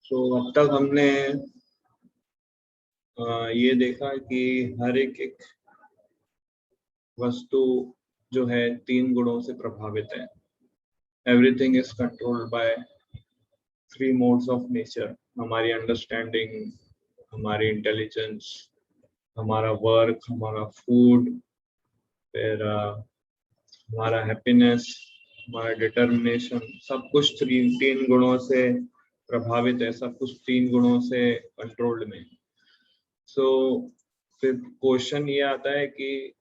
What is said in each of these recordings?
अब तक हमने ये देखा कि हर एक वस्तु जो है 3 गुणों से प्रभावित है। Everything is controlled by 3 modes of nature. हमारी अंडरस्टैंडिंग, हमारी इंटेलिजेंस, हमारा वर्क, हमारा फूड, फिर हमारा हैप्पीनेस, हमारा डिटर्मिनेशन, सब कुछ 3 गुणों से प्रभावित है। सब कुछ 3 गुणों से कंट्रोल्ड में। फिर क्वेश्चन ये आता है कि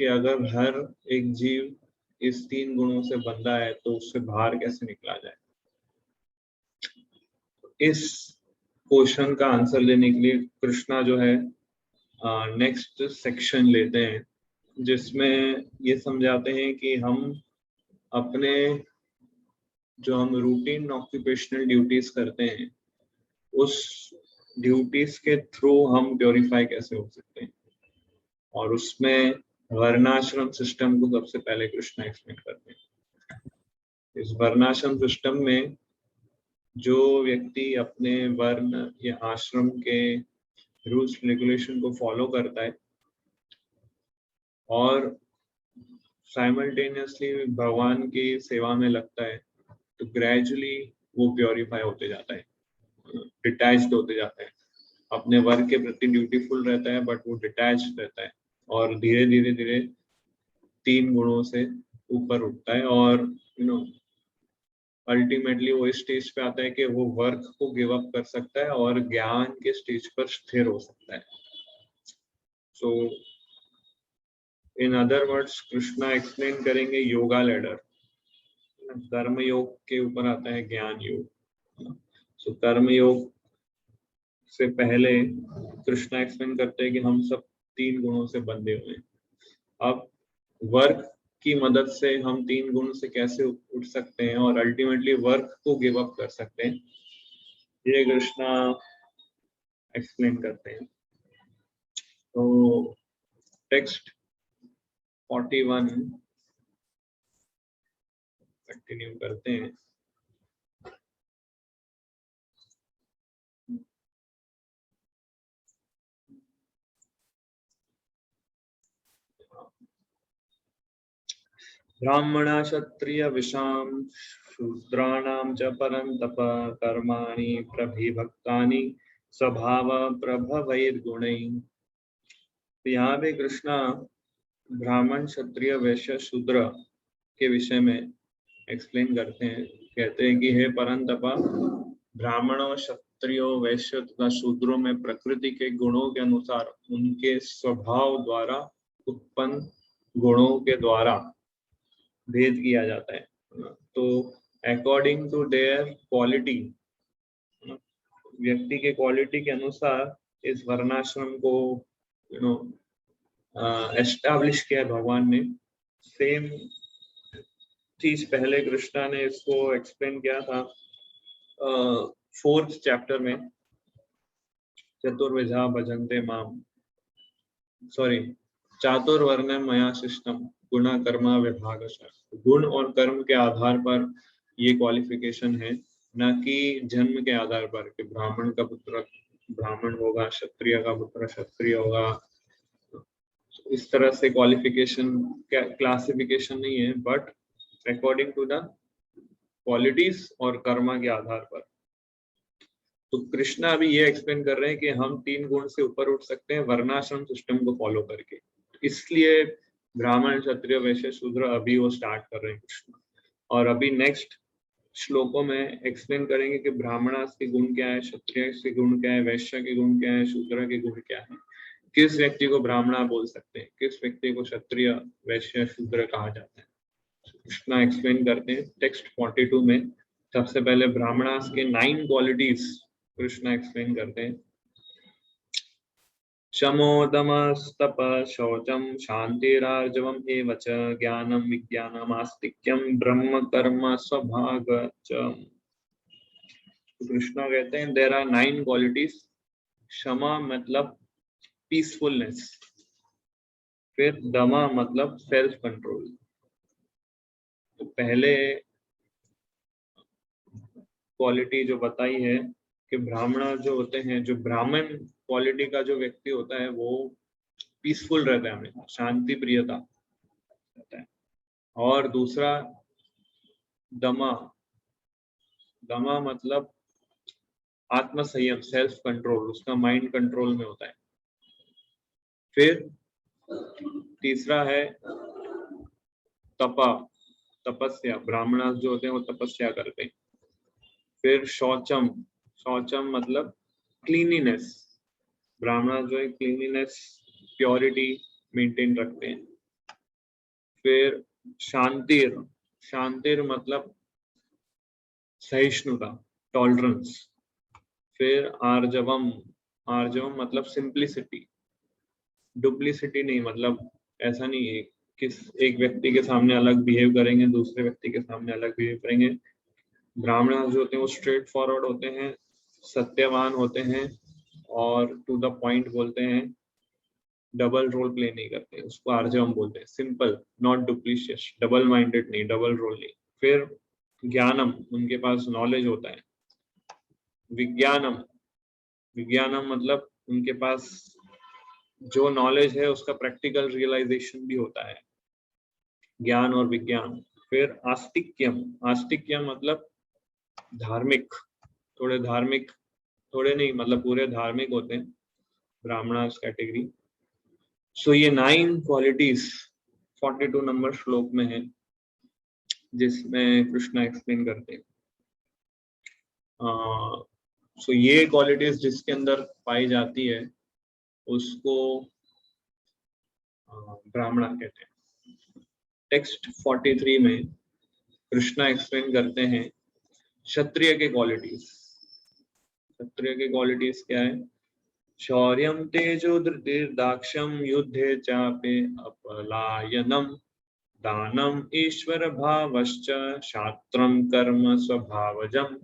अगर हर एक जीव इस 3 गुणों से बंधा है तो उससे बाहर कैसे निकला जाए। इस क्वेश्चन का आंसर देने के लिए कृष्णा जो है नेक्स्ट सेक्शन लेते हैं, जिसमें ये समझाते हैं कि हम अपने जो हम रूटीन ऑक्यूपेशनल ड्यूटीज करते हैं, उस ड्यूटीज के थ्रू हम प्योरीफाई कैसे हो सकते हैं। और उसमें वर्णाश्रम सिस्टम को सबसे पहले कृष्णा एक्सप्लेन करते हैं। इस वर्णाश्रम सिस्टम में जो व्यक्ति अपने वर्ण या आश्रम के रूल्स रेगुलेशन को फॉलो करता है और साइमल्टेनियसली भगवान की सेवा में लगता है, तो ग्रेजुअली वो प्योरीफाई होते जाता है, डिटैच्ड होते जाता है। अपने वर्क के प्रति ड्यूटीफुल रहता है, बट वो डिटैच्ड रहता है और धीरे धीरे धीरे 3 गुणों से ऊपर उठता है। और अल्टीमेटली वो इस स्टेज पे आता है कि वो वर्क को गिव अप कर सकता है और ज्ञान के स्टेज पर स्थिर हो सकता है। So in other words Krishna explain करेंगे योगा लैडर। कर्म योग के ऊपर आता है ज्ञान योग। सो कर्म योग से पहले कृष्णा एक्सप्लेन करते हैं कि हम सब 3 गुणों से बंधे हुए हैं। अब वर्क की मदद से हम 3 गुण से कैसे उठ सकते हैं और अल्टीमेटली वर्क को गिव अप कर सकते हैं, ये कृष्णा एक्सप्लेन करते हैं। तो टेक्स्ट 41 कंटिन्यू करते हैं। ब्राह्मणा क्षत्रिय विषाम शूद्राणाम च परन्तप कर्माणि प्रभिभक्तानि स्वभाव प्रभवैर्गुणैः। तो यहाँ पे कृष्णा ब्राह्मण, क्षत्रिय, वैश्य, शूद्र के विषय में एक्सप्लेन करते हैं। कहते हैं कि हे परंतपा, ब्राह्मणों, क्षत्रियों, वैश्य तथा शूद्रों में प्रकृति के गुणों के अनुसार उनके स्वभाव द्वारा उत्पन्न गुणों के द्वारा भेद किया जाता है। तो अकॉर्डिंग टू देयर क्वालिटी, व्यक्ति के क्वालिटी के अनुसार इस वर्णाश्रम को एस्टैब्लिश किया भगवान ने। सेम चीज पहले कृष्णा ने इसको एक्सप्लेन किया था 4th चैप्टर में, चतुर्विधा भजन्ते माम, सॉरी, चातुर्वर्ण मया शिष्टम गुणा कर्मा विभागशः। गुण और कर्म के आधार पर ये क्वालिफिकेशन है, न कि जन्म के आधार पर कि ब्राह्मण का पुत्र ब्राह्मण होगा, क्षत्रिय का पुत्र क्षत्रिय होगा। इस तरह से क्वालिफिकेशन क्लासिफिकेशन नहीं है, but according to the qualities और कर्मा के आधार पर। तो कृष्णा अभी ये एक्सप्लेन कर रहे हैं कि हम 3 गुण से ऊपर उठ सकते हैं वर्णाश्रम सिस्टम को फॉलो करके। इसलिए ब्राह्मण, क्षत्रिय, वैश्य, शूद्र अभी वो स्टार्ट कर रहे हैं कृष्णा। और अभी नेक्स्ट श्लोकों में एक्सप्लेन करेंगे कि ब्राह्मणास के गुण क्या है, क्षत्रिय के गुण क्या है, वैश्य के गुण क्या है, शूद्र के गुण क्या है, किस व्यक्ति को ब्राह्मणा बोल सकते हैं, किस व्यक्ति को क्षत्रिय, वैश्य, शूद्र कहा जाता है। कृष्णा एक्सप्लेन करते हैं टेक्स्ट 42 में। सबसे पहले ब्राह्मणास के 9 क्वालिटीज कृष्णा एक्सप्लेन करते हैं। शमोदमस्तप शौचम शांतिरार्जवम एव च ज्ञानम विज्ञानम आस्तिक्यम ब्रह्म कर्म स्वभागच। कृष्णा कहते हैं देयर आर 9 क्वालिटीज। क्षमा मतलब पीसफुलनेस, फिर दमा मतलब सेल्फ कंट्रोल। तो पहले क्वालिटी जो बताई है कि ब्राह्मण जो होते हैं, जो ब्राह्मण क्वालिटी का जो व्यक्ति होता है वो पीसफुल रहता है, हमेशा शांति प्रियता रहता है। और दूसरा दमा, दमा मतलब आत्म संयम, सेल्फ कंट्रोल, उसका माइंड कंट्रोल में होता है। फिर तीसरा है तपा, तपस्या, ब्राह्मण जो होते हैं वो तपस्या करते हैं। फिर शौचम, शौचम मतलब क्लीनिनेस, ब्राह्मण जो है क्लीनिनेस, प्योरिटी मेंटेन रखते हैं। फिर शांतिर, शांतिर मतलब सहिष्णुता, टॉलरेंस। फिर आर्जवम, आर्जवम मतलब सिंप्लिसिटी, डुप्लिसिटी नहीं, मतलब ऐसा नहीं है किस एक व्यक्ति के सामने अलग बिहेव करेंगे, दूसरे व्यक्ति के सामने अलग बिहेव करेंगे। ब्राह्मण जो होते हैं वो स्ट्रेट फॉरवर्ड होते हैं, सत्यवान होते हैं और टू द पॉइंट बोलते हैं, डबल रोल प्ले नहीं करते हैं, उसको आर्जवम बोलते हैं। सिंपल, नॉट डुप्लिशियस, डबल माइंडेड नहीं, डबल रोल नहीं। फिर ज्ञानम, उनके पास नॉलेज होता है। विज्ञानम, विज्ञानम मतलब उनके पास जो नॉलेज है उसका प्रैक्टिकल रियलाइजेशन भी होता है, ज्ञान और विज्ञान। फिर आस्तिक्यम, आस्तिक्यम मतलब धार्मिक, थोड़े धार्मिक, थोड़े नहीं मतलब पूरे धार्मिक होते हैं ब्राह्मणास कैटेगरी। सो ये 9 क्वालिटीज 42 नंबर श्लोक में है, जिसमें कृष्णा एक्सप्लेन करते हैं। सो ये क्वालिटीज जिसके अंदर पाई जाती है उसको ब्राह्मणा कहते हैं। टेक्स्ट 43 में कृष्णा एक्सप्लेन करते हैं क्षत्रिय के क्वालिटीज। क्षत्रिय के क्वालिटीज क्या है? शौर्यम तेजो धृतिर्दाक्ष्यम युद्धे चापे अपलायनम दानम ईश्वर भावश्च शास्त्रम कर्म स्वभावजम।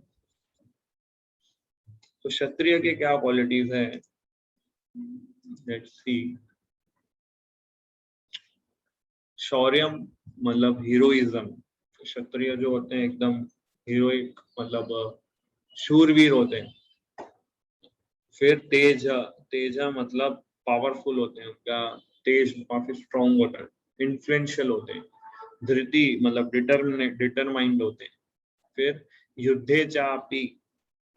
तो क्षत्रिय के क्या क्वालिटीज है? Let's see. शौर्यम मतलब हीरोइज्म, क्षत्रिय जो होते हैं एकदम हीरोइक, मतलब शूरवीर होते हैं। फिर तेज, तेजा मतलब पावरफुल होते हैं, उनका तेज काफी स्ट्रॉन्ग होता है, इन्फ्लुएंशियल होते हैं। धृति मतलब डिटरमाइंड होते हैं। फिर युद्धे चापि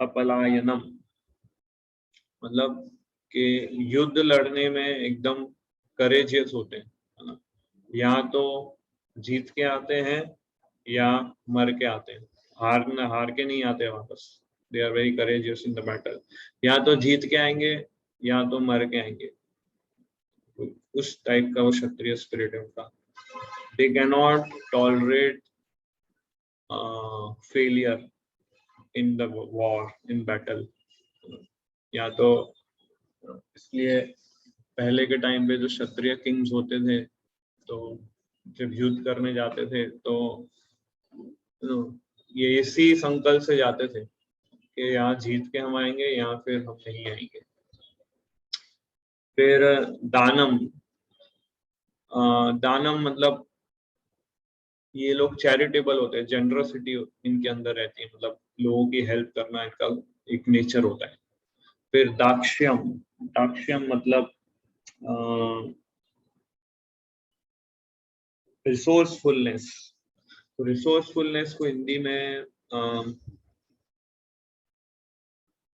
अपलायनम मतलब कि युद्ध लड़ने में एकदम करेजियस होते हैं, है ना? या तो जीत के आते हैं या मर के आते हैं, हार के नहीं आते वापस। They are very courageous in the battle, या तो जीत के आएंगे या तो मर के आएंगे। उस टाइप का वो क्षत्रिय स्पिरिट है उनका। They can not tolerate failure in the war, in battle. या तो इसलिए पहले के टाइम पे जो क्षत्रिय किंग्स होते थे, तो जब युद्ध करने जाते थे तो ये इसी संकल्प से जाते थे कि यहाँ जीत के हम आएंगे या फिर हम नहीं आएंगे। फिर दानम, दानम मतलब ये लोग चैरिटेबल होते हैं, जनरसिटी इनके अंदर रहती है, मतलब लोगों की हेल्प करना इनका एक नेचर होता है। फिर दाक्ष्यम, दाक्ष्यम मतलब रिसोर्सफुलनेस। तो रिसोर्सफुलनेस को हिंदी में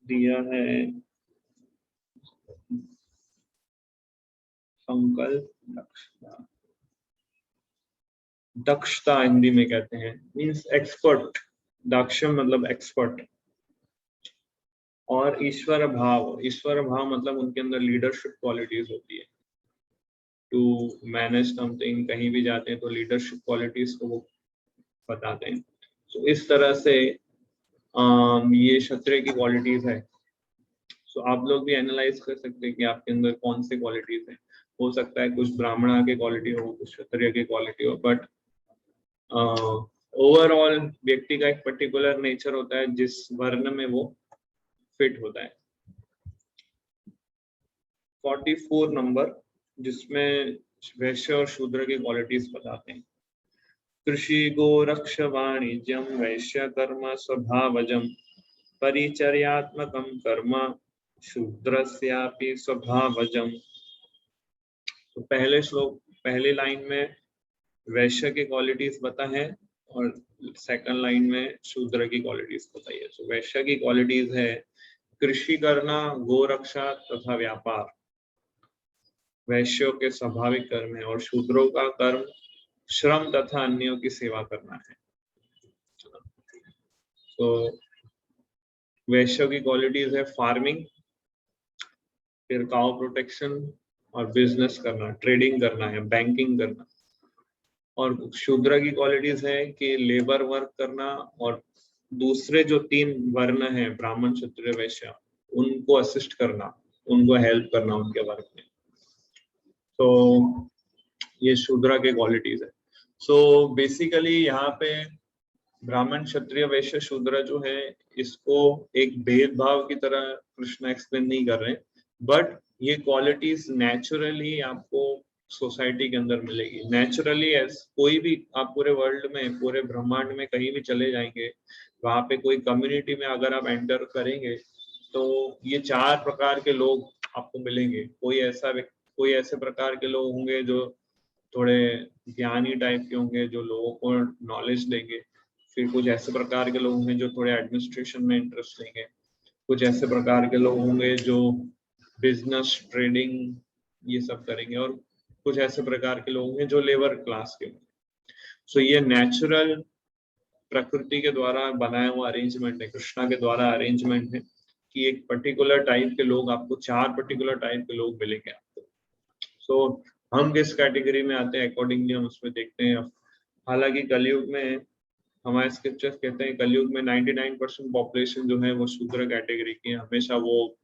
दिया है संकल्प, दक्षता, दक्षता हिंदी में कहते हैं, मींस एक्सपर्ट। दाक्ष्यम मतलब एक्सपर्ट। और ईश्वर भाव, ईश्वर भाव मतलब उनके अंदर लीडरशिप क्वालिटीज होती है, टू मैनेज समथिंग, कहीं भी जाते हैं तो लीडरशिप क्वालिटीज को वो बताते हैं। तो इस तरह से ये क्षत्रिय की क्वालिटीज है। सो आप लोग भी एनालाइज कर सकते हैं कि आपके अंदर कौन से क्वालिटीज है। हो सकता है कुछ ब्राह्मणा की क्वालिटी हो, कुछ क्षत्रिय की क्वालिटी हो, बट ओवरऑल व्यक्ति का एक पर्टिकुलर नेचर होता है जिस वर्ण में वो फिट होता है। 44 नंबर जिसमें वैश्य और शूद्र की क्वालिटीज बताते हैं। कृषि गो रक्ष वाणिज्यम वैश्य कर्म स्वभावजम परिचर्यात्मकं कर्म शूद्रस्यापि स्वभावजम्। तो पहले लाइन में वैश्य की क्वालिटीज बता है और सेकंड लाइन में शूद्र की क्वालिटीज बताई है। तो वैश्य की क्वालिटीज है कृषि करना, गोरक्षा तथा व्यापार, वैश्यों के स्वाभाविक कर्म है। और शूद्रों का कर्म श्रम तथा अन्यों की सेवा करना है। तो वैश्यों की क्वालिटीज है फार्मिंग, फिर काउ प्रोटेक्शन और बिजनेस करना, ट्रेडिंग करना है, बैंकिंग करना। और शूद्र की क्वालिटीज है कि लेबर वर्क करना और दूसरे जो 3 वर्ण हैं ब्राह्मण क्षत्रिय वैश्य उनको असिस्ट करना, उनको हेल्प करना उनके वर्क में। तो ये शूद्र के क्वालिटीज है। सो बेसिकली यहाँ पे ब्राह्मण क्षत्रिय वैश्य शूद्र जो है इसको एक भेदभाव की तरह कृष्ण एक्सप्लेन नहीं कर रहे, बट ये क्वालिटीज नेचुरली आपको सोसाइटी के अंदर मिलेगी। नेचुरली एज कोई भी आप पूरे वर्ल्ड में, पूरे ब्रह्मांड में कहीं भी चले जाएंगे, वहां पे कोई कम्युनिटी में अगर आप एंटर करेंगे तो ये 4 प्रकार के लोग आपको मिलेंगे। कोई ऐसे प्रकार के लोग होंगे जो थोड़े ज्ञानी टाइप के होंगे, जो लोगों को नॉलेज देंगे। फिर कुछ ऐसे प्रकार के लोग होंगे जो थोड़े एडमिनिस्ट्रेशन में इंटरेस्ट लेंगे। कुछ ऐसे प्रकार के लोग होंगे जो बिजनेस, ट्रेडिंग ये सब करेंगे। और कुछ ऐसे प्रकार के लोग होंगे जो लेबर क्लास के होंगे। सो ये नेचुरल प्रकृति के द्वारा बनाया हुआ अरेंजमेंट है, कृष्णा के द्वारा अरेंजमेंट है कि एक पर्टिकुलर टाइप के लोग आपको, 4 पर्टिकुलर टाइप के लोग मिलेंगे आपको। सो हम किस कैटेगरी में आते हैं अकॉर्डिंगली हम उसमें देखते हैं। हालांकि कलयुग में हमारे स्क्रिप्चर्स कहते हैं कलयुग में 99% पॉपुलेशन जो है वो शूद्र कैटेगरी की है। हमेशा वो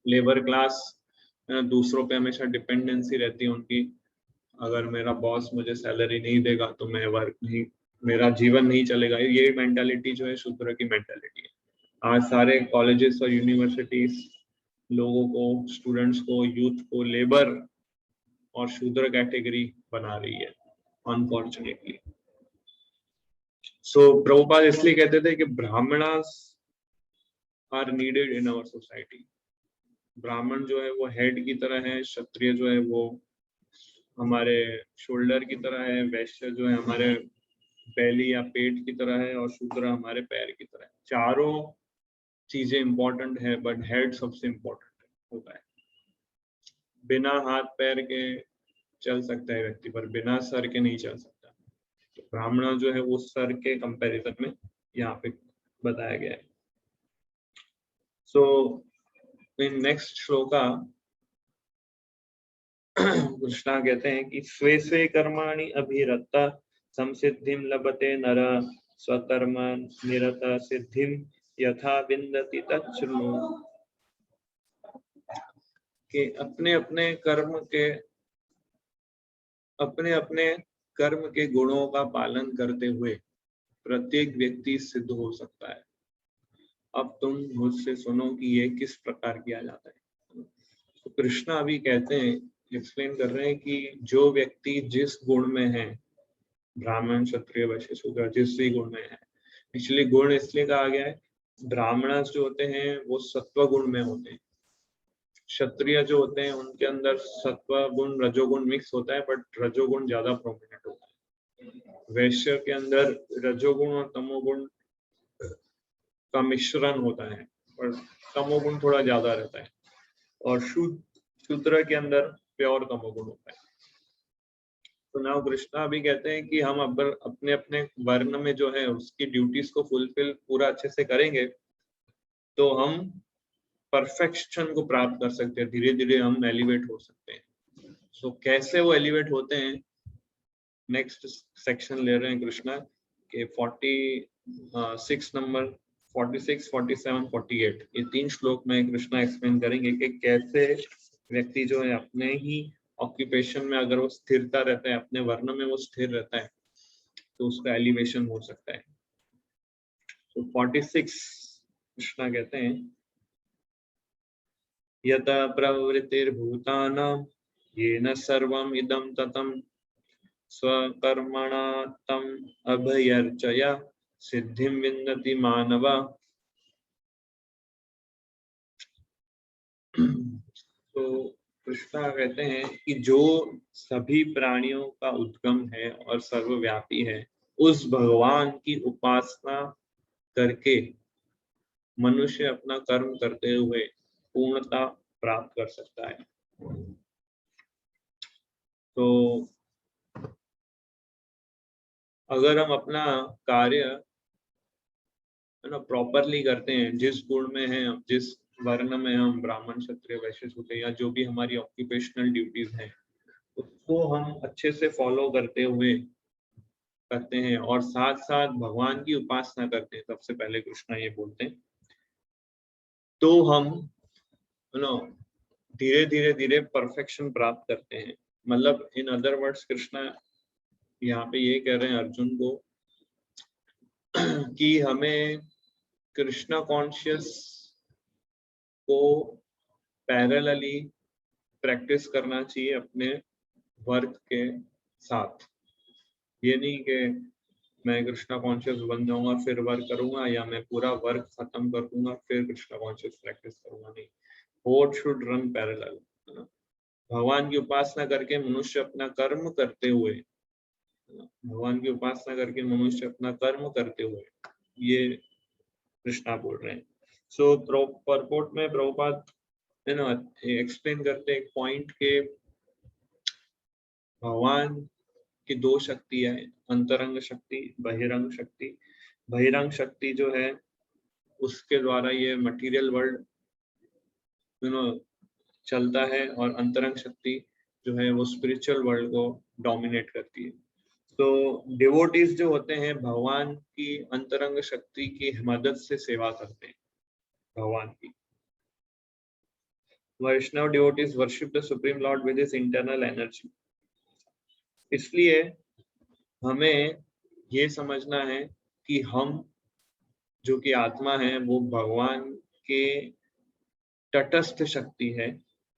लेबर क्लास, दूसरों पे हमेशा डिपेंडेंसी रहती है उनकी। अगर मेरा बॉस मुझे सैलरी नहीं देगा तो मैं वर्क नहीं, मेरा जीवन नहीं चलेगा। ये मेंटालिटी जो है शूद्र की मेंटालिटी है। आज सारे कॉलेजेस और यूनिवर्सिटीज लोगों को, स्टूडेंट्स को, यूथ को लेबर और शूद्र कैटेगरी बना रही है अनफॉर्चुनेटली। सो प्रभुपाद इसलिए कहते थे कि Brahmanas are needed in our society. Brahman जो है वो हेड की तरह है, क्षत्रिय जो है वो हमारे शोल्डर की तरह है, वैश्य जो है हमारे बैली या पेट की तरह है, और शूद्र हमारे पैर की तरह है। चारों चीजें इंपॉर्टेंट है, बट हेड सबसे इंपॉर्टेंट होता है। बिना हाथ पैर के चल सकता है व्यक्ति, पर बिना सर के नहीं चल सकता। तो ब्राह्मण जो है वो सर के कंपैरिजन में यहाँ पे बताया गया है। So in next shloka Krishna कहते हैं कि स्वे स्वे कर्माणि अभिरता संसिद्धिं लभते नर स्वकर्म निरत सिद्धिं यथा विन्दति तच्छृणु। कि अपने अपने कर्म के गुणों का पालन करते हुए प्रत्येक व्यक्ति सिद्ध हो सकता है। अब तुम मुझसे सुनो कि ये किस प्रकार किया जाता है। तो कृष्णा अभी कहते हैं, एक्सप्लेन कर रहे हैं कि जो व्यक्ति जिस गुण में है, ब्राह्मण क्षत्रिय वैश्य शूद्र जिस भी गुण में है, एक्चुअली गुण इसलिए कहा गया है, ब्राह्मण जो होते हैं वो सत्व गुण में होते हैं, क्षत्रिय जो होते हैं उनके अंदर सत्व गुण रजोगुण मिक्स होता है, बट रजोगुण ज्यादा प्रोमिनेंट होता है। वैश्य के अंदर रजोगुण और तमोगुण का मिश्रण होता है, पर तमोगुण थोड़ा ज्यादा रहता है। और शूद्र के अंदर प्योर तमोगुण होता है। तो नाउ कृष्णा भी कहते हैं कि हम अपने अपने वर्ण में जो है उसकी ड्यूटीज को फुलफिल पूरा अच्छे से करेंगे तो हम परफेक्शन को प्राप्त कर सकते हैं, धीरे धीरे हम एलिवेट हो सकते हैं। सो कैसे वो एलिवेट होते हैं, नेक्स्ट सेक्शन ले रहे हैं कृष्णा के 46 नंबर, 46, 47, 48 ये 3 श्लोक में कृष्णा एक्सप्लेन करेंगे कि कैसे व्यक्ति जो है अपने ही ऑक्यूपेशन में अगर वो स्थिरता रहता है, अपने वर्ण में वो स्थिर रहता है, तो उसका एलिवेशन हो सकता है। तो 46 कृष्णा कहते हैं यत प्रवृत्तिर्भूतानां येन सर्वम् इदं ततं स्वकर्मणा तम् अभयर्चया सिद्धिं विन्दति मानव। तो कृष्णा कहते हैं कि जो सभी प्राणियों का उद्गम है और सर्वव्यापी है, उस भगवान की उपासना करके मनुष्य अपना कर्म करते हुए पूर्णता प्राप्त कर सकता है। तो अगर हम अपना कार्य है ना प्रॉपरली करते हैं, जिस गुण में है, जिस वर्ण में हम ब्राह्मण क्षत्रिय वैश्य शूद्र या जो भी हमारी ऑक्यूपेशनल ड्यूटीज हैं, उसको हम अच्छे से फॉलो करते हुए करते हैं और साथ साथ भगवान की उपासना करते हैं, सबसे पहले कृष्णा ये बोलते हैं, तो हम धीरे धीरे धीरे परफेक्शन प्राप्त करते हैं। मतलब इन अदर वर्ड्स कृष्णा यहाँ पे ये कह रहे हैं अर्जुन को कि हमें कृष्णा कॉन्शियस को पैरेलली प्रैक्टिस करना चाहिए अपने वर्क के साथ। ये नहीं कि मैं कृष्णा कॉन्शियस बन जाऊंगा फिर वर्क करूंगा, या मैं पूरा वर्क खत्म कर दूंगा फिर कृष्णा कॉन्शियस प्रैक्टिस करूंगा, नहीं। Both should run parallel. भगवान की उपासना करके मनुष्य अपना कर्म करते हुए, भगवान की उपासना करके मनुष्य अपना कर्म करते हुए, ये कृष्णा बोल रहे हैं। सो परपोर्ट में प्रभुपाद एक्सप्लेन करते एक पॉइंट के भगवान की दो शक्ति है, अंतरंग शक्ति, बहिरंग शक्ति। बहिरंग शक्ति जो है उसके द्वारा ये मटेरियल वर्ल्ड चलता है, और अंतरंग शक्ति जो है वो स्पिरिचुअल वर्ल्ड को डोमिनेट करती है। तो डिवोटीज जो होते हैं भगवान की अंतरंग शक्ति की मदद से सेवा करते हैं भगवान की। Vaishnava devotees worship the supreme lord with his internal energy. इसलिए हमें ये समझना है कि हम जो कि आत्मा है वो भगवान के तटस्थ शक्ति है,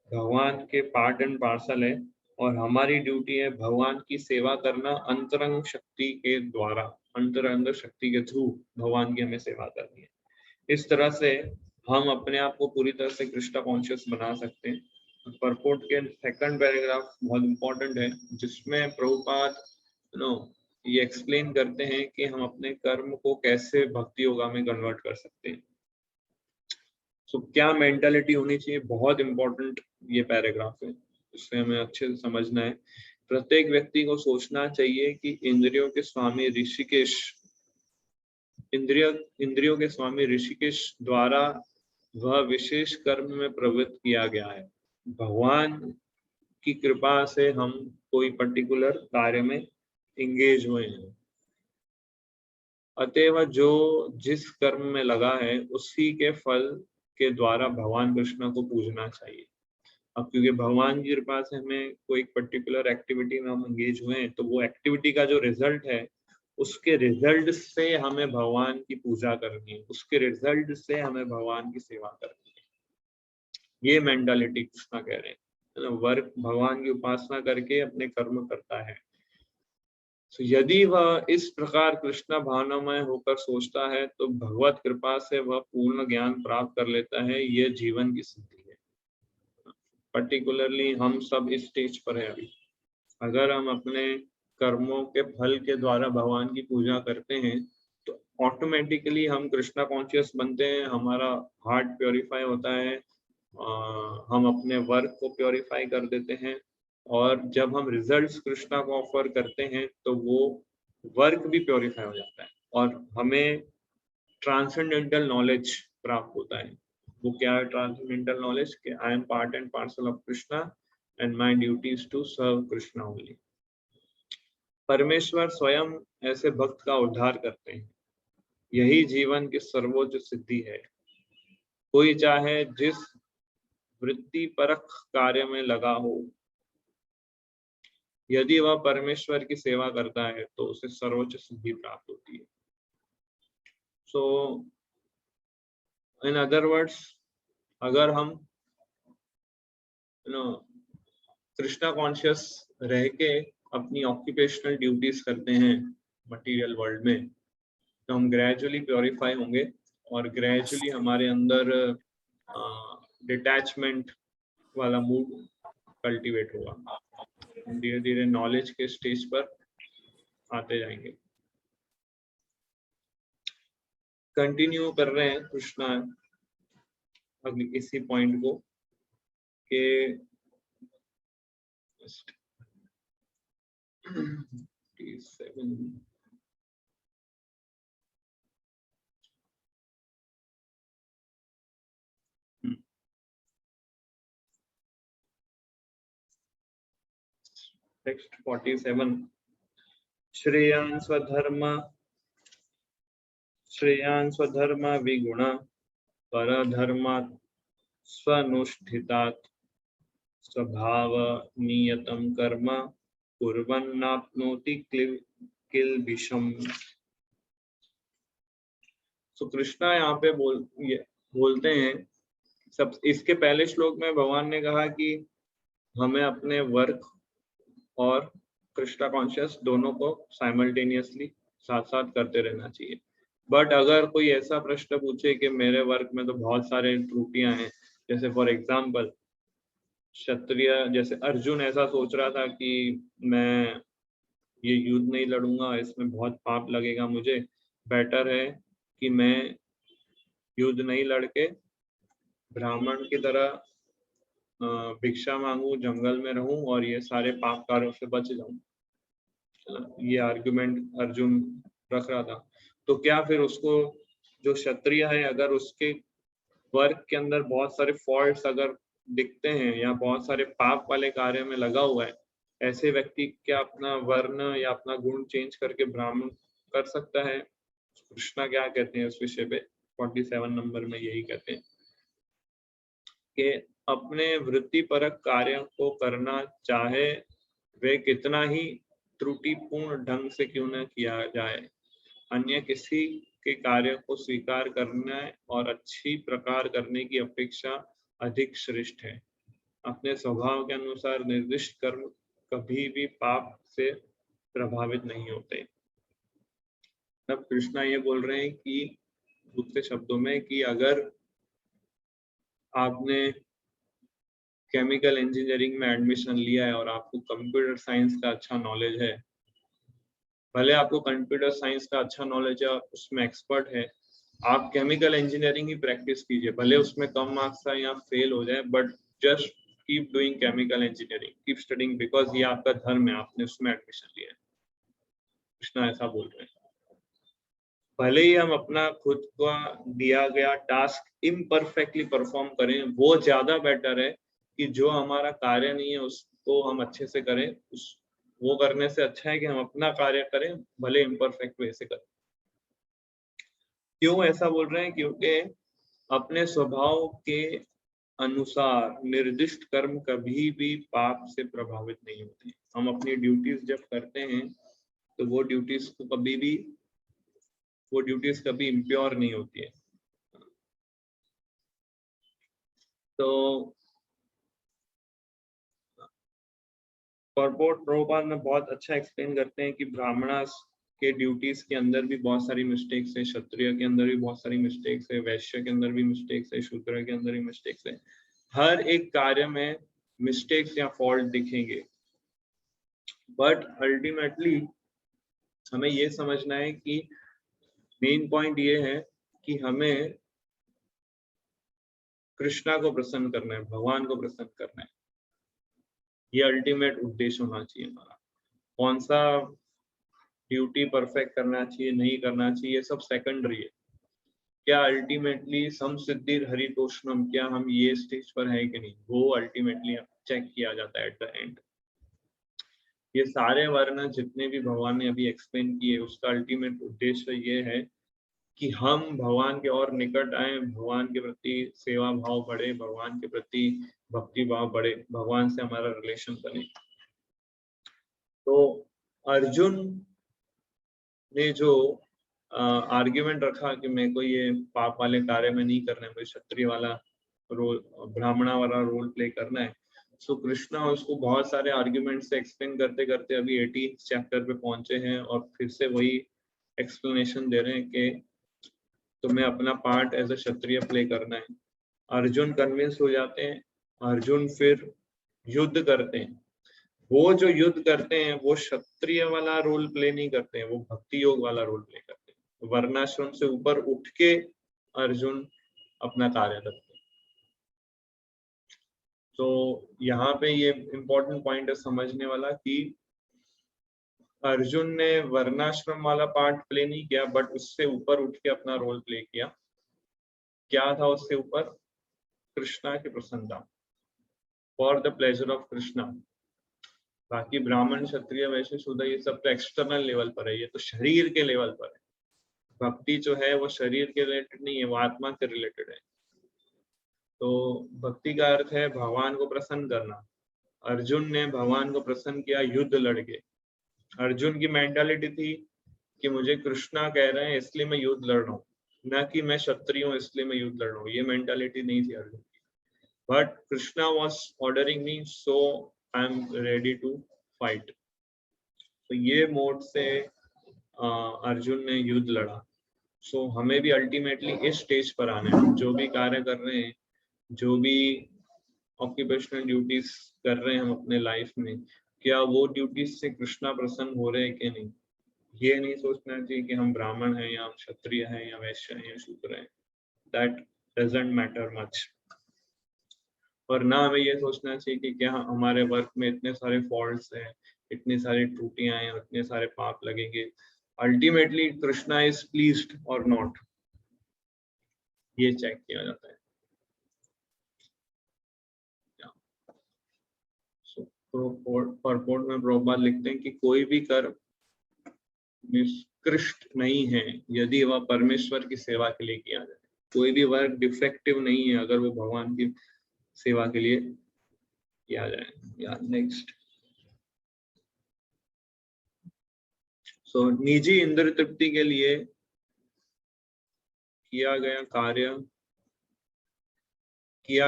भगवान के पार्ट एंड पार्सल है, और हमारी ड्यूटी है भगवान की सेवा करना अंतरंग शक्ति के द्वारा, अंतरंग शक्ति के थ्रू भगवान की हमें सेवा करनी है। इस तरह से हम अपने आप को पूरी तरह से कृष्णा कॉन्शियस बना सकते हैं। परपोर्ट के सेकंड पैराग्राफ बहुत इंपॉर्टेंट है, जिसमें प्रभुपाद ये एक्सप्लेन करते हैं कि हम अपने कर्म को कैसे भक्ति योगा में कन्वर्ट कर सकते हैं। सो क्या मेंटालिटी होनी चाहिए, बहुत इंपॉर्टेंट ये पैराग्राफ है, इससे हमें अच्छे से समझना है। प्रत्येक व्यक्ति को सोचना चाहिए कि इंद्रियों के स्वामी ऋषिकेश द्वारा वह विशेष कर्म में प्रवृत्त किया गया है। भगवान की कृपा से हम कोई पर्टिकुलर कार्य में इंगेज हुए हैं, अतएव जो जिस कर्म में लगा है उसी के फल के द्वारा भगवान कृष्ण को पूजना चाहिए। अब क्योंकि भगवान की कृपा से हमें कोई पर्टिकुलर एक्टिविटी में हम एंगेज हुए हैं, तो वो एक्टिविटी का जो रिजल्ट है, उसके रिजल्ट से हमें भगवान की पूजा करनी है, उसके रिजल्ट से हमें भगवान की सेवा करनी है। ये मेंटालिटी कृष्णा कह रहे हैं। वर्क भगवान की उपासना करके अपने कर्म करता है। तो यदि वह इस प्रकार कृष्ण भावनामय होकर सोचता है तो भगवत कृपा से वह पूर्ण ज्ञान प्राप्त कर लेता है। यह जीवन की सिद्धि है। पर्टिकुलरली हम सब इस स्टेज पर है अभी। अगर हम अपने कर्मों के फल के द्वारा भगवान की पूजा करते हैं तो ऑटोमेटिकली हम कृष्णा कॉन्शियस बनते हैं, हमारा हार्ट प्योरीफाई होता है, हम अपने वर्क को प्योरीफाई कर देते हैं, और जब हम रिजल्ट्स कृष्णा को ऑफर करते हैं तो वो वर्क भी प्योरीफाई हो जाता है और हमें ट्रांसेंडेंटल नॉलेज प्राप्त होता है। वो क्या है ट्रांसेंडेंटल नॉलेज? कि I am part and parcel of Krishna and my duty is to serve Krishna only. परमेश्वर स्वयं ऐसे भक्त का उद्धार करते हैं। यही जीवन की सर्वोच्च सिद्धि है। कोई चाहे जिस वृत्ति परख कार्य में लगा हो, यदि वह परमेश्वर की सेवा करता है तो उसे सर्वोच्च सिद्धि प्राप्त होती है। सो इन अदर वर्ड्स, अगर हम कृष्णा कॉन्शियस रह के अपनी ऑक्यूपेशनल ड्यूटीज करते हैं मटेरियल वर्ल्ड में, तो हम ग्रेजुअली प्योरीफाई होंगे और ग्रेजुअली हमारे अंदर डिटैचमेंट वाला मूड कल्टीवेट होगा। धीरे धीरे नॉलेज के स्टेज पर आते जाएंगे। कंटिन्यू कर रहे हैं कृष्णा अगली इसी पॉइंट को के 7 टेक्स्ट 47 श्रेयान् स्वधर्म विगुण परधर्मात् स्वनुष्ठितात् स्वभाव नियतं कर्म कुर्वन्नाप्नोति किल्बिषम्। तो कृष्णा यहाँ पे बोलते हैं, सब इसके पहले श्लोक में भगवान ने कहा कि हमें अपने वर्क और कृष्णा कॉन्शियस दोनों को साइमल्टेनियसली साथ साथ करते रहना चाहिए। बट अगर कोई ऐसा प्रश्न पूछे कि मेरे वर्क में तो बहुत सारे त्रुटियां हैं, जैसे फॉर एग्जाम्पल क्षत्रिय जैसे अर्जुन ऐसा सोच रहा था कि मैं ये युद्ध नहीं लड़ूंगा, इसमें बहुत पाप लगेगा, मुझे बेटर है कि मैं युद्ध नहीं लड़के ब्राह्मण की तरह भिक्षा मांगू, जंगल में रहूं और ये सारे पाप कार्यों से बच जाऊं। ये आर्गुमेंट अर्जुन रख रहा था। तो क्या फिर उसको जो क्षत्रिय है, अगर उसके वर्क के अंदर बहुत सारे फॉल्ट्स अगर दिखते हैं या बहुत सारे पाप वाले कार्य में लगा हुआ है, ऐसे व्यक्ति क्या अपना वर्ण या अपना गुण चेंज करके ब्राह्मण कर सकता है? कृष्णा क्या कहते हैं उस विषय पे 47 नंबर में यही कहते हैं कि अपने वृत्तिपरक कार्य को करना चाहे वे कितना ही त्रुटिपूर्ण ढंग से क्यों न किया जाए, अन्य किसी के कार्य को स्वीकार करना और अच्छी प्रकार करने की अपेक्षा अधिक श्रेष्ठ है। अपने स्वभाव के अनुसार निर्दिष्ट कर्म कभी भी पाप से प्रभावित नहीं होते। तब कृष्णा ये बोल रहे हैं कि दूसरे शब्दों में कि अगर आपने केमिकल इंजीनियरिंग में एडमिशन लिया है और आपको कंप्यूटर साइंस का अच्छा नॉलेज है, भले आपको कंप्यूटर साइंस का अच्छा नॉलेज है, उसमें एक्सपर्ट है, आप केमिकल इंजीनियरिंग ही प्रैक्टिस कीजिए, भले उसमें कम मार्क्स आए या फेल हो जाए, but just keep doing chemical engineering, keep studying, because ये आपका धर्म है, आपने उसमें एडमिशन लिया है। कृष्णा ऐसा बोल रहे हैं। भले ही हम अपना खुद का दिया गया टास्क इम्परफेक्टली परफॉर्म करें, वो ज्यादा बेटर है कि जो हमारा कार्य नहीं है उसको हम अच्छे से करें। वो करने से अच्छा है कि हम अपना कार्य करें, भले इम्परफेक्ट वे से करें। क्यों ऐसा बोल रहे हैं? क्योंकि अपने स्वभाव के अनुसार निर्दिष्ट कर्म कभी भी पाप से प्रभावित नहीं होते। हम अपनी ड्यूटीज जब करते हैं तो वो ड्यूटीज कभी इम्प्योर नहीं होती है। तो प्रभुपाद में बहुत अच्छा एक्सप्लेन करते हैं कि ब्राह्मणास के ड्यूटीज के अंदर भी बहुत सारी मिस्टेक्स है, क्षत्रिय के अंदर भी बहुत सारी मिस्टेक्स है, वैश्य के अंदर भी मिस्टेक्स है, शूद्र के अंदर भी मिस्टेक्स है। हर एक कार्य में मिस्टेक्स या फॉल्ट दिखेंगे, बट अल्टीमेटली हमें ये समझना है कि मेन पॉइंट ये है कि हमें कृष्णा को प्रसन्न करना है, भगवान को प्रसन्न करना है। ये अल्टीमेट उद्देश्य होना चाहिए हमारा। कौन सा ड्यूटी परफेक्ट करना चाहिए, नहीं करना चाहिए, ये सब सेकेंडरी है। क्या अल्टीमेटली सम सिद्धि हरितोषणम, क्या हम ये स्टेज पर है कि नहीं, वो अल्टीमेटली चेक किया जाता है एट द एंड। ये सारे वर्ण जितने भी भगवान ने अभी एक्सप्लेन किए, उसका अल्टीमेट उद्देश्य ये है कि हम भगवान के और निकट आए, भगवान के प्रति सेवा भाव बढ़े, भगवान के प्रति भक्ति भाव बढ़े, भगवान से हमारा रिलेशन बने। तो अर्जुन ने जो आर्ग्यूमेंट रखा कि मेरे को ये पाप वाले कार्य में नहीं करना है, मुझे क्षत्रिय वाला रोल, ब्राह्मणा वाला रोल प्ले करना है, सो कृष्णा उसको बहुत सारे आर्ग्यूमेंट से एक्सप्लेन करते करते अभी 80 चैप्टर पे पहुंचे हैं और फिर से वही एक्सप्लेनेशन दे रहे हैं कि तुम्हें अपना part as a Kshatriya play करना है। अर्जुन कन्विंस हो जाते हैं, अर्जुन फिर युद्ध करते हैं। वो जो युद्ध करते हैं वो क्षत्रिय वाला रोल प्ले नहीं करते हैं, वो भक्ति योग वाला रोल प्ले करते हैं। वर्णाश्रम से ऊपर उठ के अर्जुन अपना कार्य करते हैं। तो यहाँ पे ये इम्पोर्टेंट पॉइंट है समझने वाला कि अर्जुन ने वर्णाश्रम वाला पार्ट प्ले नहीं किया, बट उससे ऊपर उठ के अपना रोल प्ले किया। क्या था उससे ऊपर? कृष्णा की प्रसन्नता, for the pleasure of Krishna. बाकी ब्राह्मण, क्षत्रिय, वैश्य, शूद्र ये सब तो एक्सटर्नल लेवल पर है, ये तो शरीर के लेवल पर है। भक्ति जो है वो शरीर के रिलेटेड नहीं है, वो आत्मा के रिलेटेड है। तो भक्ति का अर्थ है भगवान को प्रसन्न करना। अर्जुन ने भगवान को प्रसन्न किया युद्ध लड़के। अर्जुन की मेंटालिटी थी कि मुझे कृष्णा कह रहे हैं इसलिए मैं युद्ध लड़ रहा हूँ, ना कि मैं क्षत्रिय हूँ इसलिए मैं युद्ध लड़ रहा हूँ। ये मेंटालिटी नहीं थी अर्जुन की। But Krishna was ordering me, so I am ready to fight. तो ये मोड से अर्जुन ने युद्ध लड़ा। सो हमें भी अल्टीमेटली इस स्टेज पर आना है। जो भी कार्य कर रहे हैं, जो भी ऑक्यूपेशनल ड्यूटीज कर रहे हैं हम अपने लाइफ में, क्या वो ड्यूटीज से कृष्णा प्रसन्न हो रहे हैं कि नहीं। ये नहीं सोचना चाहिए कि हम ब्राह्मण हैं या क्षत्रिय हैं या वैश्य हैं या शूद्र हैं, दैट डजंट मैटर मच। और ना हमें ये सोचना चाहिए कि क्या हमारे वर्क में इतने सारे फॉल्ट्स हैं, इतनी सारी त्रुटियां हैं, इतने सारे पाप लगेंगे। अल्टीमेटली कृष्णा इज प्लीज्ड और नॉट, ये चेक किया जाता है। परपोर्ट में प्रभुपाद लिखते हैं कि कोई भी कर्म निष्कृष्ट नहीं है यदि वह परमेश्वर की सेवा के लिए किया जाए। कोई भी वर्क डिफेक्टिव नहीं है अगर वो भगवान की सेवा के लिए किया जाए। या नेक्स्ट, सो निजी इंद्र तृप्ति के लिए किया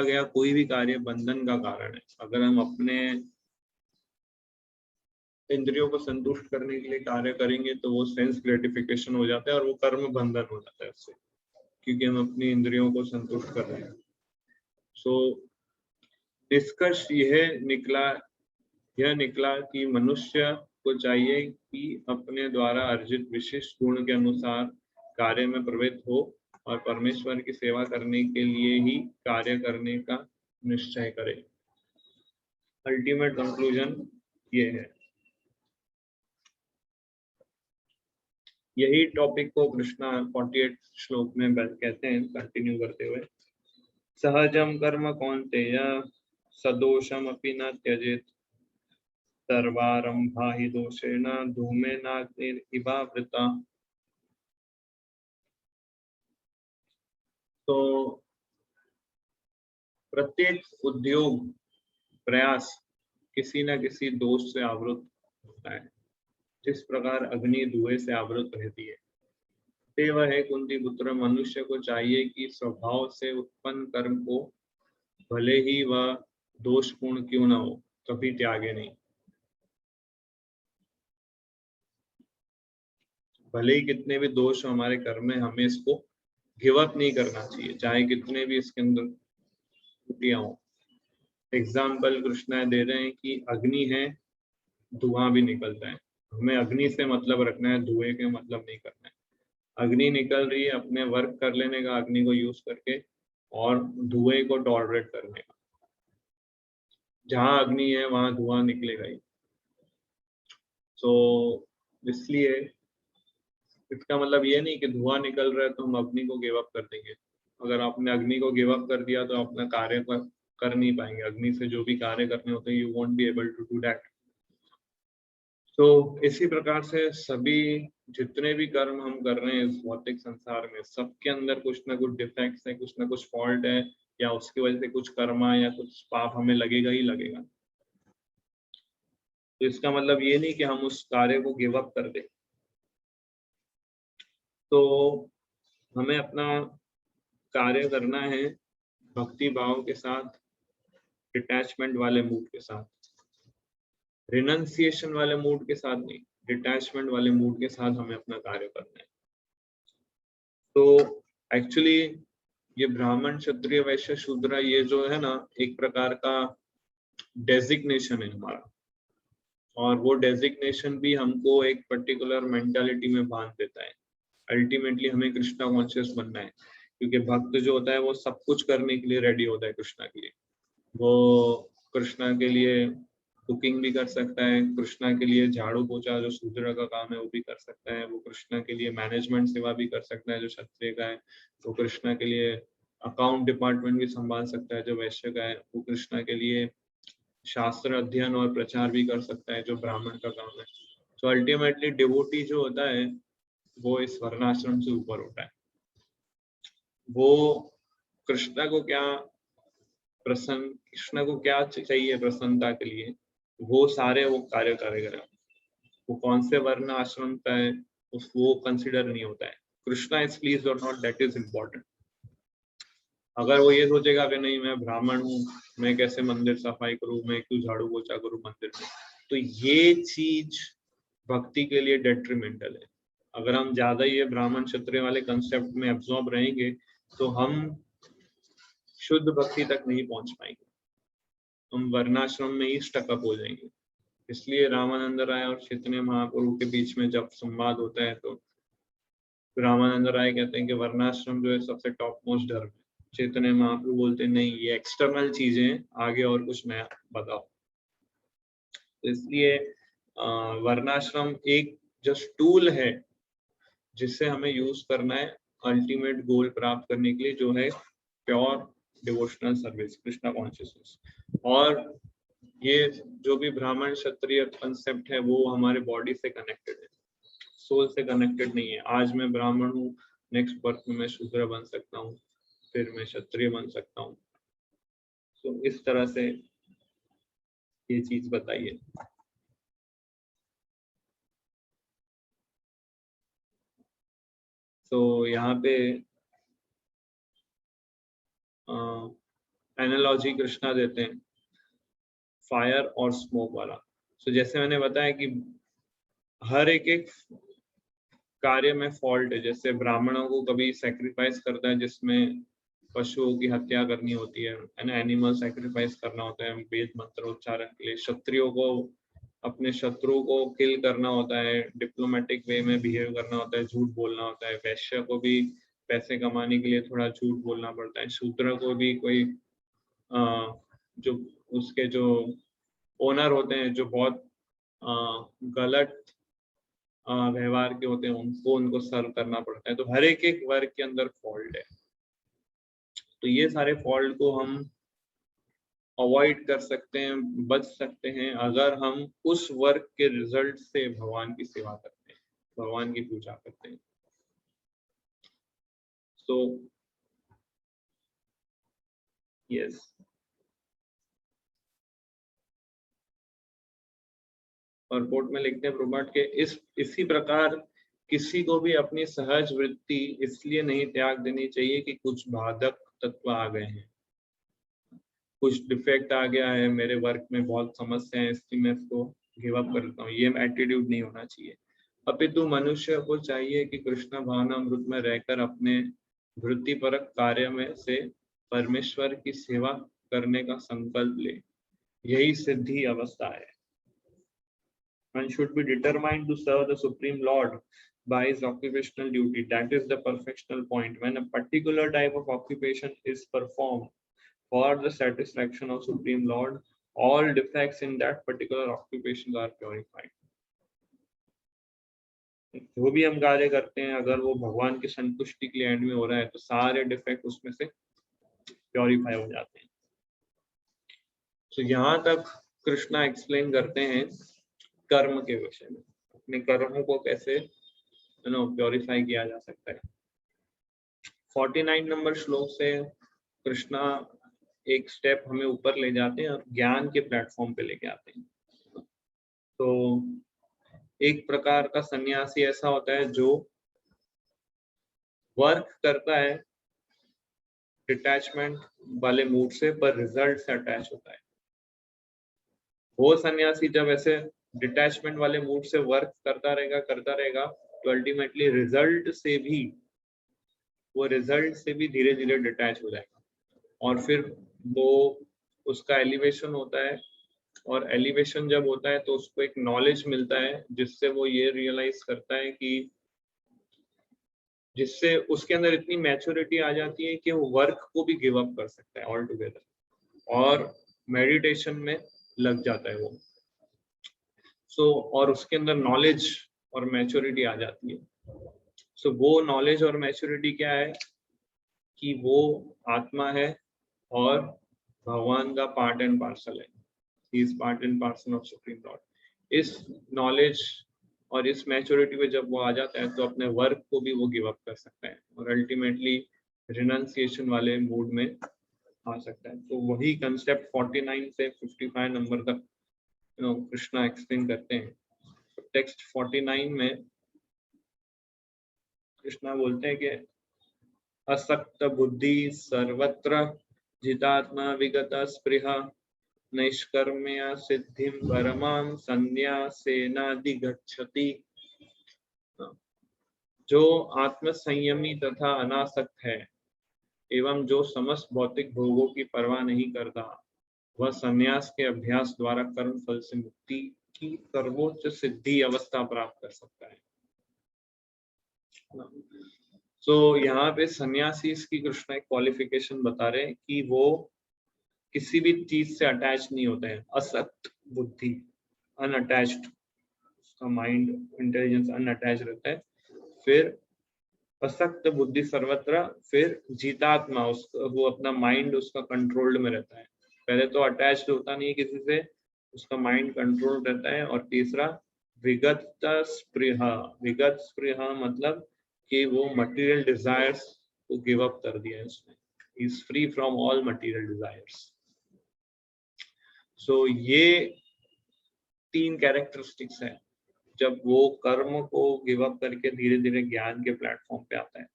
गया कोई भी कार्य बंधन का कारण है। अगर हम अपने इंद्रियों को संतुष्ट करने के लिए कार्य करेंगे तो वो सेंस ग्रेटिफिकेशन हो जाता है और वो कर्म बंधन हो जाता है उससे, क्योंकि हम अपनी इंद्रियों को संतुष्ट कर रहे हैं। सो निष्कर्ष यह निकला कि मनुष्य को चाहिए कि अपने द्वारा अर्जित विशिष्ट गुण के अनुसार कार्य में प्रवृत्त हो और परमेश्वर की सेवा करने के लिए ही कार्य करने का निश्चय करे। अल्टीमेट कंक्लूजन ये है। यही टॉपिक को कृष्णा 48 श्लोक में कहते हैं, कंटिन्यू करते हुए, सहजम कर्म कौन्तेय सदोषम अपि न त्यजेत सर्वारंभा हि दोषेण धूमेनाग्निरिवावृता। तो प्रत्येक उद्योग प्रयास किसी न किसी दोष से आवृत होता है, जिस प्रकार अग्नि धुएं से आवृत रहती है। ते वह है कुंती पुत्र, मनुष्य को चाहिए कि स्वभाव से उत्पन्न कर्म को भले ही वह दोषपूर्ण क्यों न हो कभी त्यागे नहीं। भले ही कितने भी दोष हमारे कर्म में, हमें इसको गिव अप नहीं करना चाहिए, चाहे कितने भी इसके अंदर त्रुटियां हो। एग्जाम्पल कृष्णा दे रहे हैं कि अग्नि है, धुआं भी निकलता है, हमें अग्नि से मतलब रखना है, धुएं के मतलब नहीं करना है। अग्नि निकल रही है, अपने वर्क कर लेने का अग्नि को यूज करके, और धुएं को टॉलरेट करने का। जहां अग्नि है वहां धुआं निकलेगा ही। तो इसलिए इसका मतलब ये नहीं कि धुआं निकल रहा है तो हम अग्नि को गिव अप कर देंगे। अगर आपने अग्नि को गिव अप कर दिया तो अपना कार्य कर नहीं पाएंगे। अग्नि से जो भी कार्य करने होते हैं, you won't be able to do that. तो इसी प्रकार से सभी जितने भी कर्म हम कर रहे हैं इस भौतिक संसार में, सबके अंदर कुछ ना कुछ डिफेक्ट्स है, कुछ ना कुछ फॉल्ट है, या उसकी वजह से कुछ कर्मा या कुछ पाप हमें लगेगा ही लगेगा। तो इसका मतलब ये नहीं कि हम उस कार्य को गिव अप कर दें। तो हमें अपना कार्य करना है भक्ति भाव के साथ, डिटैचमेंट वाले मूड के साथ, रिनंसिएशन वाले मूड के साथ नहीं, डिटैचमेंट वाले मूड के साथ हमें अपना कार्य करना है। तो एक्चुअली ये ब्राह्मण क्षत्रिय वैश्य शूद्र ये जो है ना एक प्रकार का डेजिग्नेशन है हमारा, और वो डेजिग्नेशन भी हमको एक पर्टिकुलर मेंटालिटी में बांध देता है। अल्टीमेटली हमें कृष्णा कॉन्शियस बनना है, क्योंकि भक्त जो होता है वो सब कुछ करने के लिए रेडी होता है कृष्णा के लिए। वो कृष्णा के लिए कुकिंग भी कर सकता है, कृष्णा के लिए झाड़ू पोछा जो शूद्र का काम है वो भी कर सकता है, वो कृष्णा के लिए मैनेजमेंट सेवा भी कर सकता है जो क्षत्रिय का है, वो कृष्णा के लिए अकाउंट डिपार्टमेंट भी संभाल सकता है जो वैश्य का है, वो कृष्णा के लिए शास्त्र अध्ययन और प्रचार भी कर सकता है जो ब्राह्मण का काम है। तो अल्टीमेटली डिवोटी जो होता है वो इस वर्णाश्रम से ऊपर होता है। वो कृष्णा को क्या चाहिए प्रसन्नता के लिए, वो सारे वो कार्य करेगा। वो कौन से वर्ण आश्रम का है वो कंसिडर नहीं होता है। कृष्णा इज प्लीज और नॉट, दैट इज इम्पोर्टेंट। अगर वो ये सोचेगा कि नहीं मैं ब्राह्मण हूँ, मैं कैसे मंदिर सफाई करूँ, मैं क्यों झाड़ू पोछा करूँ मंदिर में, तो ये चीज भक्ति के लिए डेट्रीमेंटल है। अगर हम ज्यादा ये ब्राह्मण क्षत्रिय वाले कंसेप्ट में एब्जॉर्ब रहेंगे तो हम शुद्ध भक्ति तक नहीं पहुंच पाएंगे, हम वर्णाश्रम में ही स्टकअप हो जाएंगे। इसलिए रामानंद राय और चैतन्य महाप्रभु के बीच में जब संवाद होता है तो रामानंद राय कहते हैं कि वर्णाश्रम जो है सबसे टॉप मोस्ट धर्म है। चैतन्य महाप्रभु बोलते हैं नहीं ये एक्सटर्नल चीजें हैं, आगे और कुछ नया बताओ। तो इसलिए वर्णाश्रम एक जस्ट टूल है जिससे हमें यूज करना है अल्टीमेट गोल प्राप्त करने के लिए, जो है pure devotional service, Krishna consciousness. और ये जो भी ब्राह्मण क्षत्रिय कंसेप्ट है वो हमारे बॉडी से कनेक्टेड है, सोल से कनेक्टेड नहीं है। आज मैं ब्राह्मण हूँ, नेक्स्ट बर्थ में मैं शूद्र बन सकता हूँ, फिर मैं क्षत्रिय बन सकता हूँ। तो इस तरह से ये चीज बताइए। तो यहाँ पे एनालॉजी कृष्णा देते हैं फायर और स्मोक वाला। तो जैसे मैंने बताया कि हर एक कार्य में फॉल्ट है। जैसे ब्राह्मणों को कभी सैक्रिफाइस करता है जिसमें पशुओं की हत्या करनी होती है, एनिमल सैक्रिफाइस करना होता है वेद मंत्र उच्चारण के लिए। क्षत्रियों को अपने शत्रु को किल करना होता है, डिप्लोमेटिक वे में बिहेव करना होता है, झूठ बोलना होता है। वैश्य को भी पैसे कमाने के लिए थोड़ा झूठ बोलना पड़ता है। शूद्र को भी कोई जो उसके जो ओनर होते हैं जो बहुत गलत व्यवहार के होते हैं उनको सर्व करना पड़ता है। तो हर एक वर्ग के अंदर फॉल्ट है। तो ये सारे फॉल्ट को हम अवॉइड कर सकते हैं, बच सकते हैं अगर हम उस वर्क के रिजल्ट से भगवान की सेवा करते हैं, भगवान की पूजा करते हैं। तो यस, और कोर्ट में लिखते हैं प्रभाट के इसी प्रकार किसी को भी अपनी सहज वृत्ति इसलिए नहीं त्याग देनी चाहिए कि कुछ बाधक तत्व आ गए हैं, कुछ डिफेक्ट आ गया है, मेरे वर्क में बहुत समस्या है इसलिए मैं इसको गिव अप करता हूँ। ये एटीट्यूड नहीं होना चाहिए। अपितु मनुष्य को चाहिए कि कृष्ण भावनामृत में रहकर अपने वृत्तिपरक कार्य में से परमेश्वर की सेवा करने का संकल्प ले। यही सिद्धि अवस्था है। One should be determined to serve the Supreme Lord by his occupational duty. That is the perfectional point. When a particular type of occupation is performed for the satisfaction of Supreme Lord, all defects in that particular occupation are purified. जो भी हम कार्य करते हैं अगर वो भगवान की संतुष्टि के लिए एंड में हो रहा है तो सारे डिफेक्ट उसमें से प्योरीफाई हो जाते हैं। तो यहाँ तक कृष्णा एक्सप्लेन करते हैं कर्म के विषय में, अपने कर्मों को कैसे प्योरीफाई किया जा सकता है। 49 नंबर श्लोक से कृष्णा एक स्टेप हमें ऊपर ले जाते हैं और ज्ञान के प्लेटफॉर्म पे लेके आते हैं। तो एक प्रकार का सन्यासी ऐसा होता है जो वर्क करता है डिटैचमेंट वाले मूड से, पर रिजल्ट से अटैच होता है। वो सन्यासी जब ऐसे डिटैचमेंट वाले मूड से वर्क करता रहेगा तो अल्टीमेटली रिजल्ट से भी वो रिजल्ट से भी धीरे धीरे डिटैच हो जाएगा और फिर वो उसका एलिवेशन होता है, और एलिवेशन जब होता है तो उसको एक नॉलेज मिलता है जिससे वो ये रियलाइज करता है कि जिससे उसके अंदर इतनी मैच्योरिटी आ जाती है कि वो वर्क को भी गिव अप कर सकता है ऑल टुगेदर और मेडिटेशन में लग जाता है वो। और उसके अंदर नॉलेज और मैच्योरिटी आ जाती है। वो नॉलेज और मैच्योरिटी क्या है कि वो आत्मा है और भगवान का पार्ट एंड पार्सल है। He is part and parcel of supreme Lord. इस नॉलेज और इस मैच्योरिटी पे जब वो आ जाता है तो अपने वर्क को भी वो गिव अप कर सकता है और अल्टीमेटली रिनंसिएशन वाले मूड में आ सकता है। तो वही कंसेप्ट 49 से 55 नंबर तक कृष्णा एक्सप्लेन करते हैं। टेक्स्ट 49 में कृष्णा बोलते हैं कि असक्त बुद्धि सर्वत्र जितात्मा विगत स्पृहा नैष्कर्म्य सिद्धिं परमां संन्यासेनाधिगच्छति। जो आत्म संयमी तथा अनासक्त है एवं जो समस्त भौतिक भोगों की परवाह नहीं करता, वह संन्यास के अभ्यास द्वारा कर्म फल से मुक्ति की सर्वोच्च सिद्धि अवस्था प्राप्त कर सकता है। यहाँ पे सन्यासी की कृष्ण एक क्वालिफिकेशन बता रहे हैं कि वो किसी भी चीज से अटैच नहीं होते हैं। असक्त बुद्धि, अनअटैच्ड, उसका माइंड इंटेलिजेंस अनअटैच रहता है। फिर असक्त बुद्धि सर्वत्र, फिर जीतात्मा, वो अपना माइंड उसका कंट्रोल्ड में रहता है। पहले तो अटैच्ड होता नहीं किसी से, उसका माइंड कंट्रोल रहता है। और तीसरा विगत स्पृहा। विगत स्पृहा मतलब कि वो मटेरियल डिजायर्स को गिव अप कर दिया है उसने। Is free from all material desires. ये 3 कैरेक्टरिस्टिक्स है जब वो कर्म को गिव अप करके धीरे धीरे ज्ञान के प्लेटफॉर्म पे आता है।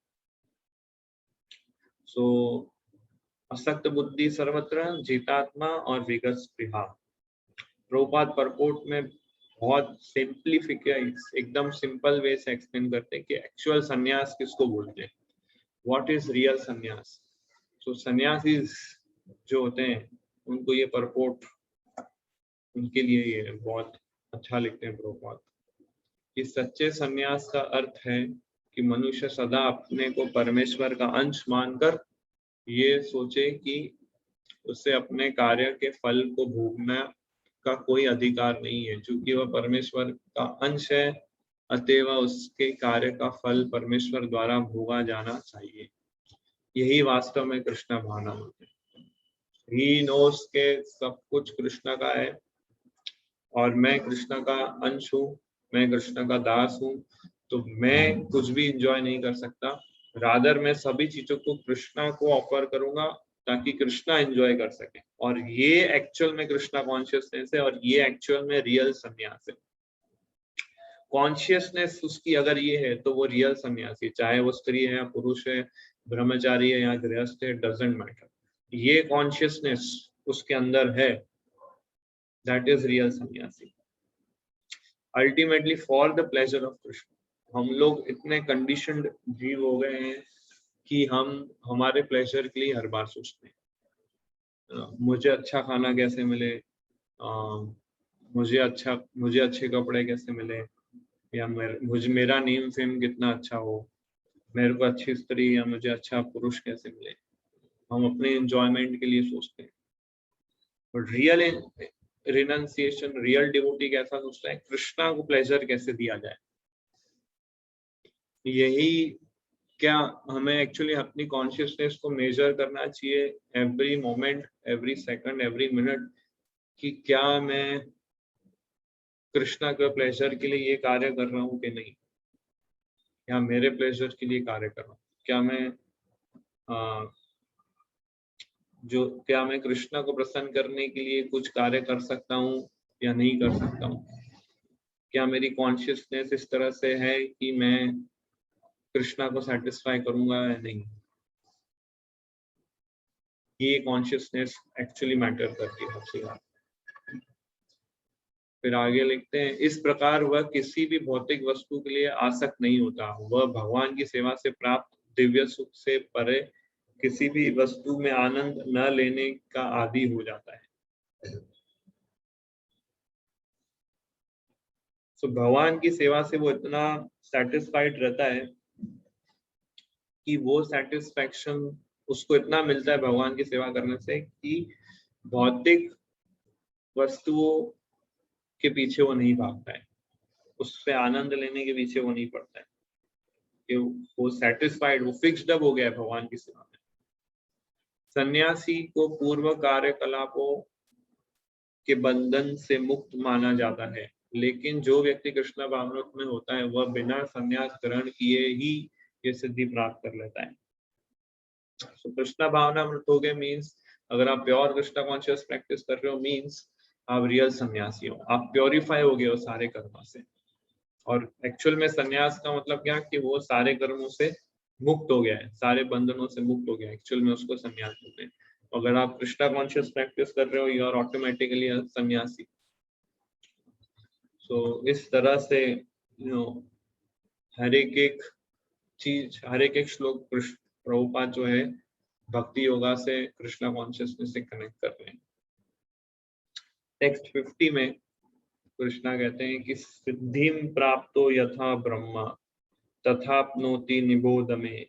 असक्त बुद्धि सर्वत्र, जीतात्मा और विगत स्पृहा। प्रभुपाद परपोर्ट में बहुत सिंप्लीफिकेशन, एकदम सिंपल वे से एक्सप्लेन करते हैं कि एक्चुअल सन्यास किसको बोलते हैं, व्हाट इज रियल सन्यास। सन्यासी जो होते हैं उनको ये परपोर्ट, उनके लिए ये बहुत अच्छा लिखते हैं प्रभुपाद। इस सच्चे सन्यास का अर्थ है कि मनुष्य सदा अपने को परमेश्वर का अंश मानकर ये सोचे कि उसे अपने कार्य के फल को भोगना का कोई अधिकार नहीं है। चूंकि वह परमेश्वर का अंश है, अतएव उसके कार्य का फल परमेश्वर द्वारा भोगा जाना चाहिए। यही वास्तव में कृष्ण भावना होते हैं। ही नोस के सब कुछ कृष्ण का है और मैं कृष्ण का अंश हूँ, मैं कृष्ण का दास हूँ, तो मैं कुछ भी इंजॉय नहीं कर सकता। रादर मैं सभी चीजों को कृष्णा को ऑफर करूंगा ताकि कृष्णा एंजॉय कर सके। और ये एक्चुअल में कृष्णा कॉन्शियसनेस है और ये एक्चुअल में रियल संन्यास है। कॉन्शियसनेस उसकी अगर ये है तो वो रियल सन्यासी, चाहे वो स्त्री है या पुरुष है, ब्रह्मचारी है या गृहस्थ है, डजंट मैटर। ये कॉन्शियसनेस उसके अंदर है, दैट इज रियल सन्यासी। Ultimately for the pleasure of Krishna. हम लोग इतने कंडीशनड जीव हो गए हैं कि हम हमारे प्लेजर के लिए हर बार सोचते हैं मुझे अच्छा खाना कैसे मिले, मुझे अच्छे कपड़े कैसे मिले, या मेरा नेम फेम कितना अच्छा हो, मेरे को अच्छी स्त्री या मुझे अच्छा पुरुष कैसे मिले। हम अपने एंजॉयमेंट के लिए सोचते हैं। और रियल रिनंसिएशन, रियल डिवोटी कैसा सोचता है, कृष्णा को प्लेजर कैसे दिया जाए। यही क्या हमें एक्चुअली अपनी कॉन्शियसनेस को मेजर करना चाहिए every moment, every second, every minute, कि क्या मैं कृष्णा के प्लेजर के लिए ये कार्य कर रहा हूँ कि नहीं, या मेरे प्लेजर के लिए कार्य कर रहा हूँ। क्या मैं क्या मैं कृष्णा को प्रसन्न करने के लिए कुछ कार्य कर सकता हूँ या नहीं कर सकता हूँ। क्या मेरी कॉन्शियसनेस इस तरह से है कि मैं कृष्णा को सेटिस्फाई करूंगा या नहीं। ये कॉन्शियसनेस एक्चुअली मैटर करती है सबसे ज्यादा। फिर आगे लिखते हैं, इस प्रकार वह किसी भी भौतिक वस्तु के लिए आसक्त नहीं होता। वह भगवान की सेवा से प्राप्त दिव्य सुख से परे किसी भी वस्तु में आनंद न लेने का आदी हो जाता है। तो भगवान की सेवा से वो इतना सेटिस्फाइड रहता है कि वो सेटिस्फैक्शन उसको इतना मिलता है भगवान की सेवा करने से कि भौतिक वस्तुओं के पीछे वो नहीं भागता है, उससे आनंद लेने के पीछे वो नहीं पड़ता है, कि वो सेटिस्फाइड, वो फिक्स्ड अप हो गया है भगवान की सेवा में। सन्यासी को पूर्व कार्यकलापों के बंधन से मुक्त माना जाता है, लेकिन जो व्यक्ति कृष्ण भावनामृत में होता है वह बिना संन्यास ग्रहण किए ही ये सिद्धि प्राप्त कर लेता है। तो कृष्ण भावनामृत हो गए मीन्स अगर आप प्योर कृष्ण कॉन्शियस प्रैक्टिस कर रहे हो मीन्स आप रियल सन्यासी हो, आप प्योरीफाई हो गए हो सारे कर्मों से। और एक्चुअल में सन्यास का मतलब क्या कि वो सारे कर्मों से मुक्त हो गया है, सारे बंधनों से मुक्त हो गया है, एक्चुअल में उसको सन्यास बोलते हैं। अगर आप कृष्णा कॉन्शियस प्रैक्टिस कर रहे हो यू आर ऑटोमेटिकली सन्यासी। सो इस तरह से हर एक चीज, हर एक श्लोक प्रभुपाद जो है भक्ति योगा से कृष्णा कॉन्शियसनेस से कनेक्ट कर रहे हैं। टेक्स्ट 50 में कृष्णा कहते हैं कि सिद्धिम प्राप्तो यथा ब्रह्मा तथाप्नोति निबोध में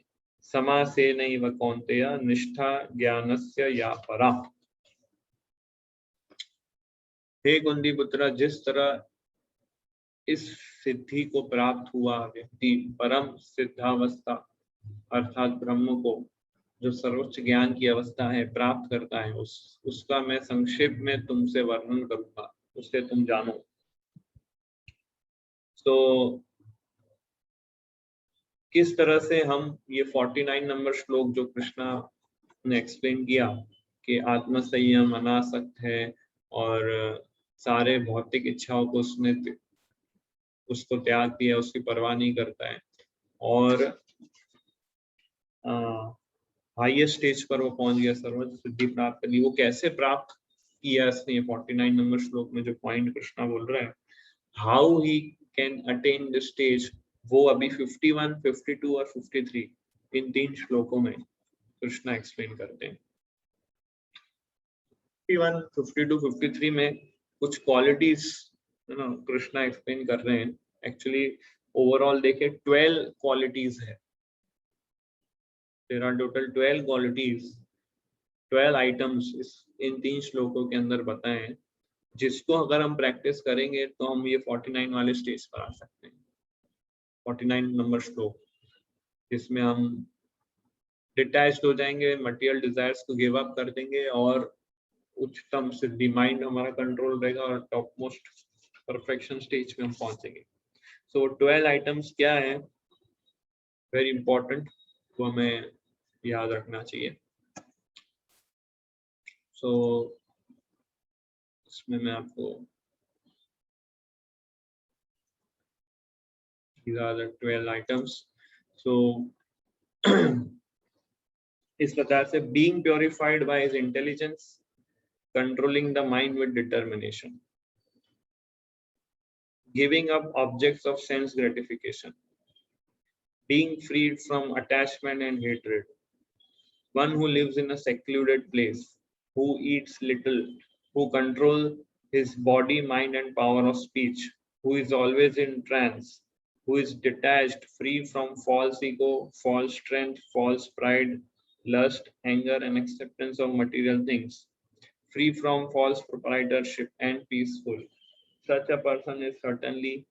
समासे नैव कौन्तेय निष्ठा ज्ञानस्य या परा। हे कुंती पुत्र, जिस तरह इस सिद्धि को प्राप्त हुआ व्यक्ति परम सिद्धावस्था अर्थात ब्रह्म को, जो सर्वोच्च ज्ञान की अवस्था है, प्राप्त करता है, उसका मैं संक्षेप में तुमसे वर्णन करूंगा, उससे तुम जानो। तो किस तरह से हम ये 49 नंबर श्लोक जो कृष्णा ने एक्सप्लेन किया कि आत्म संयम अनासक्त है और सारे भौतिक इच्छाओं को उसको त्याग दिया, उसकी परवाह नहीं करता है और हाईएस्ट स्टेज पर वो पहुंच गया, सर्वोच्च सिद्धि प्राप्त कर ली। वो कैसे प्राप्त किया इसने 49 नंबर श्लोक में जो पॉइंट कृष्णा बोल रहा है, how he can attain the stage, वो अभी 51, 52 और 53 इन 3 श्लोकों में कृष्णा एक्सप्लेन करते हैं। 51, 52, 53 में कुछ क्वालिटीज कृष्णा एक्सप्लेन कर रहे हैं। एक्चुअली ओवरऑल देखे 12 क्वालिटीज है, there are total 12 qualities, 12 items in 3 श्लोकों के अंदर बताए हैं, जिसको अगर हम प्रैक्टिस करेंगे तो हम ये 49 वाले स्टेज पर आ सकते हैं। 49 नंबर श्लोक जिसमें हम डिटैच्ड हो जाएंगे, मटेरियल डिजायर्स को गिव अप कर देंगे और उच्चतम सिद्धि, माइंड हमारा कंट्रोल रहेगा और टॉप मोस्ट परफेक्शन स्टेज पे हम पहुंचेंगे। सो 12 आइटम्स क्या है, वेरी इंपॉर्टेंट, वो हमें याद रखना चाहिए। सो इसमें मैं आपको these are the 12 items. So इस प्रकार से being purified by his intelligence, controlling the mind with determination, giving up objects of sense gratification, being freed from attachment and hatred, one who lives in a secluded place, who eats little, who controls his body, mind and power of speech, who is always in trance, who is detached, free from false ego, false strength, false pride, lust, anger and acceptance of material things, free from false proprietorship and peaceful. Such a person is certainly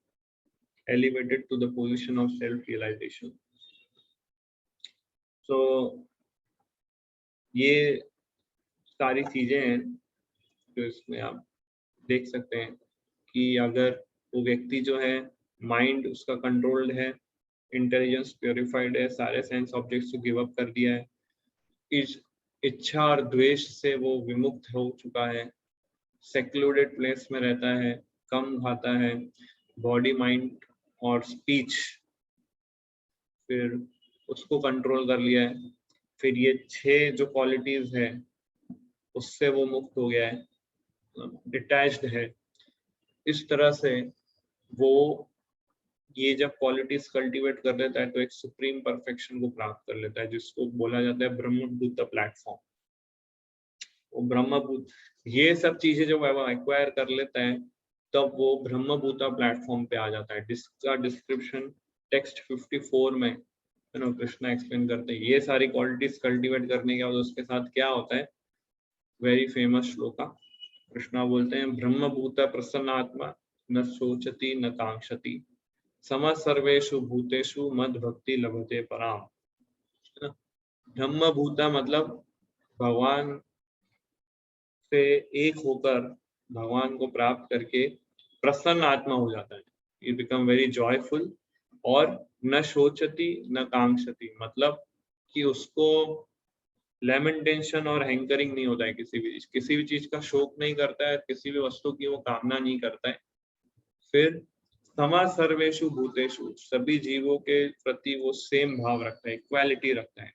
elevated to the position of self-realization. So, ये सारी चीजें हैं जो इसमें आप देख सकते हैं कि अगर वो व्यक्ति जो है माइंड उसका कंट्रोल्ड है, इंटेलिजेंस प्योरिफाइड है, सारे सेंस ऑब्जेक्ट्स को गिव अप कर दिया है, इस इच्छा और द्वेष से वो विमुक्त हो चुका है, सेक्लूडेड प्लेस में रहता है, कम खाता है, बॉडी माइंड और स्पीच फिर उसको कंट्रोल कर लिया है, फिर ये 6 जो क्वालिटीज है उससे वो मुक्त हो गया है, डिटैच्ड है। इस तरह से वो ये जब क्वालिटीज कल्टीवेट कर लेता है तो एक सुप्रीम परफेक्शन को प्राप्त कर लेता है, जिसको बोला जाता है ब्रह्मभूत प्लेटफॉर्म। वो ब्रह्मभूत, ये सब चीजें जब वो एक्वायर कर लेता है तब वो ब्रह्मभूता प्लेटफॉर्म पे आ जाता है, जिसका डिस्क्रिप्शन टेक्स्ट 54 में कृष्णा एक्सप्लेन करते हैं। ये सारी क्वालिटीज कल्टीवेट करने के बाद उसके साथ क्या होता है, वेरी फेमस श्लोका कृष्णा बोलते हैं, ब्रह्मभूत प्रसन्नात्मा न सोचती न कांक्षति सम सर्वेषु भूतेषु मद भक्ति लभते पराम। ब्रह्मभूता मतलब भगवान से एक होकर भगवान को प्राप्त करके प्रसन्न आत्मा हो जाता है, यू बिकम वेरी जॉयफुल। और न सोचती न कांक्षती मतलब कि उसको लेमेंटेशन और हैंकरिंग नहीं होता है, किसी भी चीज का शोक नहीं करता है, किसी भी वस्तु की वो कामना नहीं करता है। फिर समा सर्वेषु भूतेषु सभी जीवों के प्रति वो सेम भाव रखता है, इक्वालिटी रखता है।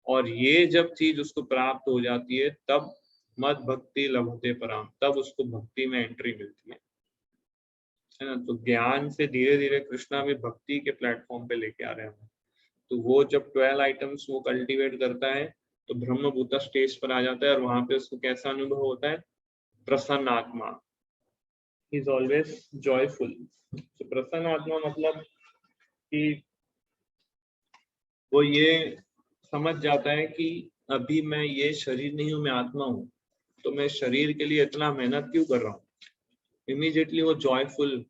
और ये जब चीज उसको प्राप्त हो जाती है तब मद भक्ति लभते पराम, तब उसको भक्ति में एंट्री मिलती है ना। तो ज्ञान से धीरे धीरे कृष्णा भी भक्ति के प्लेटफॉर्म पे लेके आ रहे हैं। तो वो जब 12 आइटम्स वो कल्टीवेट करता है तो ब्रह्मभूता स्टेज पर आ जाता है, और वहां पे उसको कैसा अनुभव होता है, प्रसन्न आत्मा, इज ऑलवेज जॉयफुल। तो प्रसन्न आत्मा मतलब कि वो ये समझ जाता है कि अभी मैं ये शरीर नहीं हूं, मैं आत्मा हूं, तो मैं शरीर के लिए इतना मेहनत क्यों कर रहा हूँ। इमीडिएटली वो जॉयफुल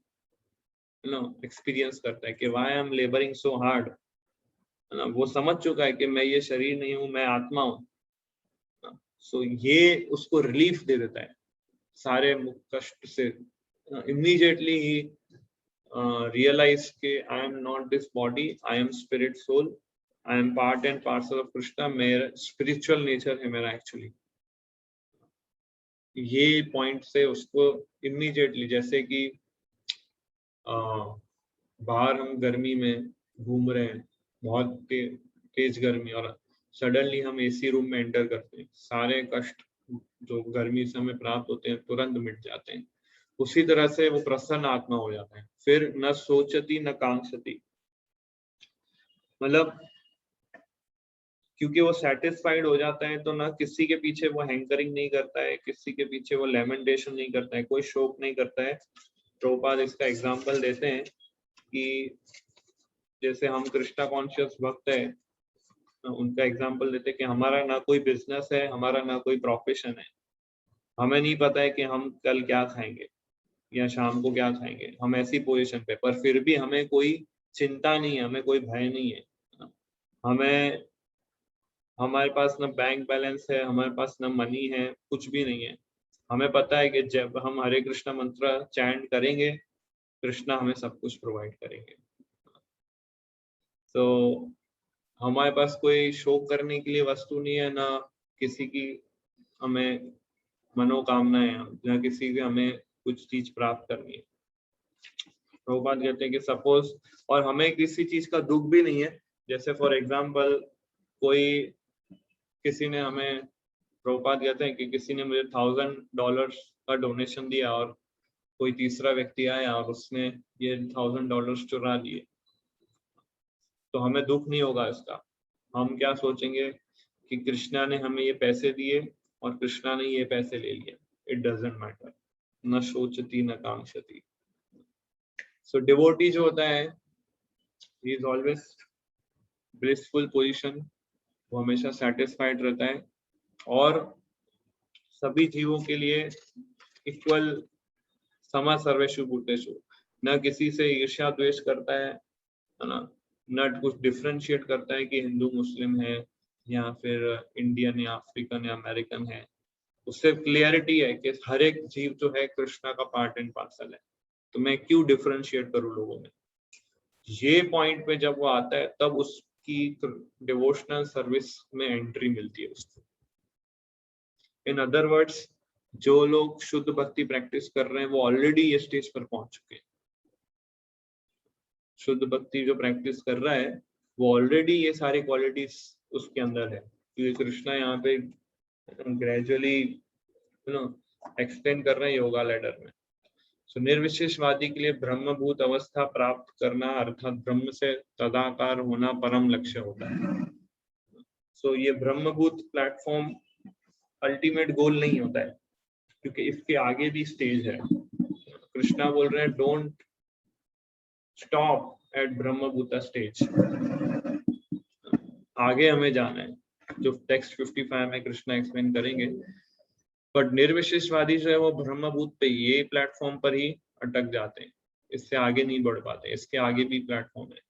एक्सपीरियंस करता है कि why I am labouring so hard, है ना। वो समझ चुका है कि मैं ये शरीर नहीं हूँ, मैं आत्मा हूँ। सो ये उसको रिलीफ दे देता है सारे कष्ट से। इमीडिएटली ही रियलाइज के I am not this body, I am spirit soul, I am part and parcel of Krishna, मेरा स्पिरिचुअल नेचर है मेरा एक्चुअली। ये पॉइंट से उसको इमीडिएटली, जैसे कि बाहर हम गर्मी में घूम रहे हैं, बहुत तेज गर्मी, और सडनली हम एसी रूम में एंटर करते हैं, सारे कष्ट जो गर्मी से हमें प्राप्त होते हैं तुरंत मिट जाते हैं। उसी तरह से वो प्रसन्न आत्मा हो जाता है। फिर न सोचती न कांक्षती मतलब क्योंकि वो सेटिस्फाइड हो जाता है तो ना किसी के पीछे वो हैंकरिंग नहीं करता है, किसी के पीछे वो लेमेंटेशन नहीं करता है, कोई शोक नहीं करता है। प्रभुपाद इसका एग्जाम्पल देते हैं कि जैसे हम कृष्णा कॉन्शियस भक्त है, उनका एग्जाम्पल देते हैं कि हमारा ना कोई बिजनेस है, हमारा ना कोई प्रोफेशन है, हमें नहीं पता है कि हम कल क्या खाएंगे या शाम को क्या खाएंगे, हम ऐसी पोजीशन पे, पर फिर भी हमें कोई चिंता नहीं है, हमें कोई भय नहीं है। हमें, हमारे पास ना बैंक बैलेंस है, हमारे पास ना मनी है, कुछ भी नहीं है। हमें पता है कि जब हम हरे कृष्णा मंत्र चैंट करेंगे कृष्णा हमें सब कुछ प्रोवाइड करेंगे। तो हमारे पास कोई शोक करने के लिए वस्तु नहीं है, ना किसी की हमें मनोकामनाएं है, ना किसी की हमें कुछ चीज प्राप्त करनी है। वो बात कहते हैं कि सपोज, और हमें किसी चीज का दुख भी नहीं है, जैसे फॉर एग्जाम्पल कोई, किसी ने हमें, प्रभुपाद कहते हैं कि किसी ने मुझे $1000 का डोनेशन दिया और कोई तीसरा व्यक्ति आया और उसने ये $1000 चुरा लिए, तो हमें दुख नहीं होगा इसका। हम क्या सोचेंगे कि कृष्णा ने हमें ये पैसे दिए और कृष्णा ने ये पैसे ले लिए, इट डजंट मैटर, न सोचती न कांक्षती। सो डिवोटी जो होता है, he is always blissful position, वो हमेशा सेटिस्फाइड रहता है और सभी जीवों के लिए इक्वल, समा सर्वेषु भूतेषु, न किसी से ईर्ष्या द्वेष करता है ना, न कुछ डिफरेंशिएट करता है कि हिंदू मुस्लिम है या फिर इंडियन या अफ्रीकन या अमेरिकन है। उससे क्लियरिटी है कि हर एक जीव जो है कृष्णा का पार्ट एंड पार्सल है, तो मैं क्यों डिफरेंशिएट करूं लोगों में। ये पॉइंट पे जब वो आता है तब उसकी डिवोशनल सर्विस में एंट्री मिलती है उसको। इन अदर वर्ड्स, जो लोग शुद्ध भक्ति प्रैक्टिस कर रहे हैं वो ऑलरेडी ये स्टेज पर पहुंच चुके हैं। शुद्ध भक्ति जो प्रैक्टिस कर रहा है वो ऑलरेडी ये सारी क्वालिटीज उसके अंदर है, क्योंकि कृष्णा यहाँ पे ग्रेजुअली एक्सप्लेन कर रहे हैं योगा लैडर में। तो निर्विशेषवादी के लिए ब्रह्मभूत अवस्था प्राप्त करना अर्थात ब्रह्म से तदाकार होना परम लक्ष्य होता है। सो ये ब्रह्मभूत प्लेटफॉर्म अल्टीमेट गोल नहीं होता है, क्योंकि इसके आगे भी स्टेज है। कृष्णा बोल रहे हैं डोंट स्टॉप एट ब्रह्मभूता स्टेज, आगे हमें जाना है, जो टेक्स्ट 55 में कृष्णा एक्सप्लेन करेंगे। बट निर्विशेषवादी जो है वो ब्रह्मभूत पे ये प्लेटफॉर्म पर ही अटक जाते हैं, इससे आगे नहीं बढ़ पाते। इसके आगे भी प्लेटफॉर्म है।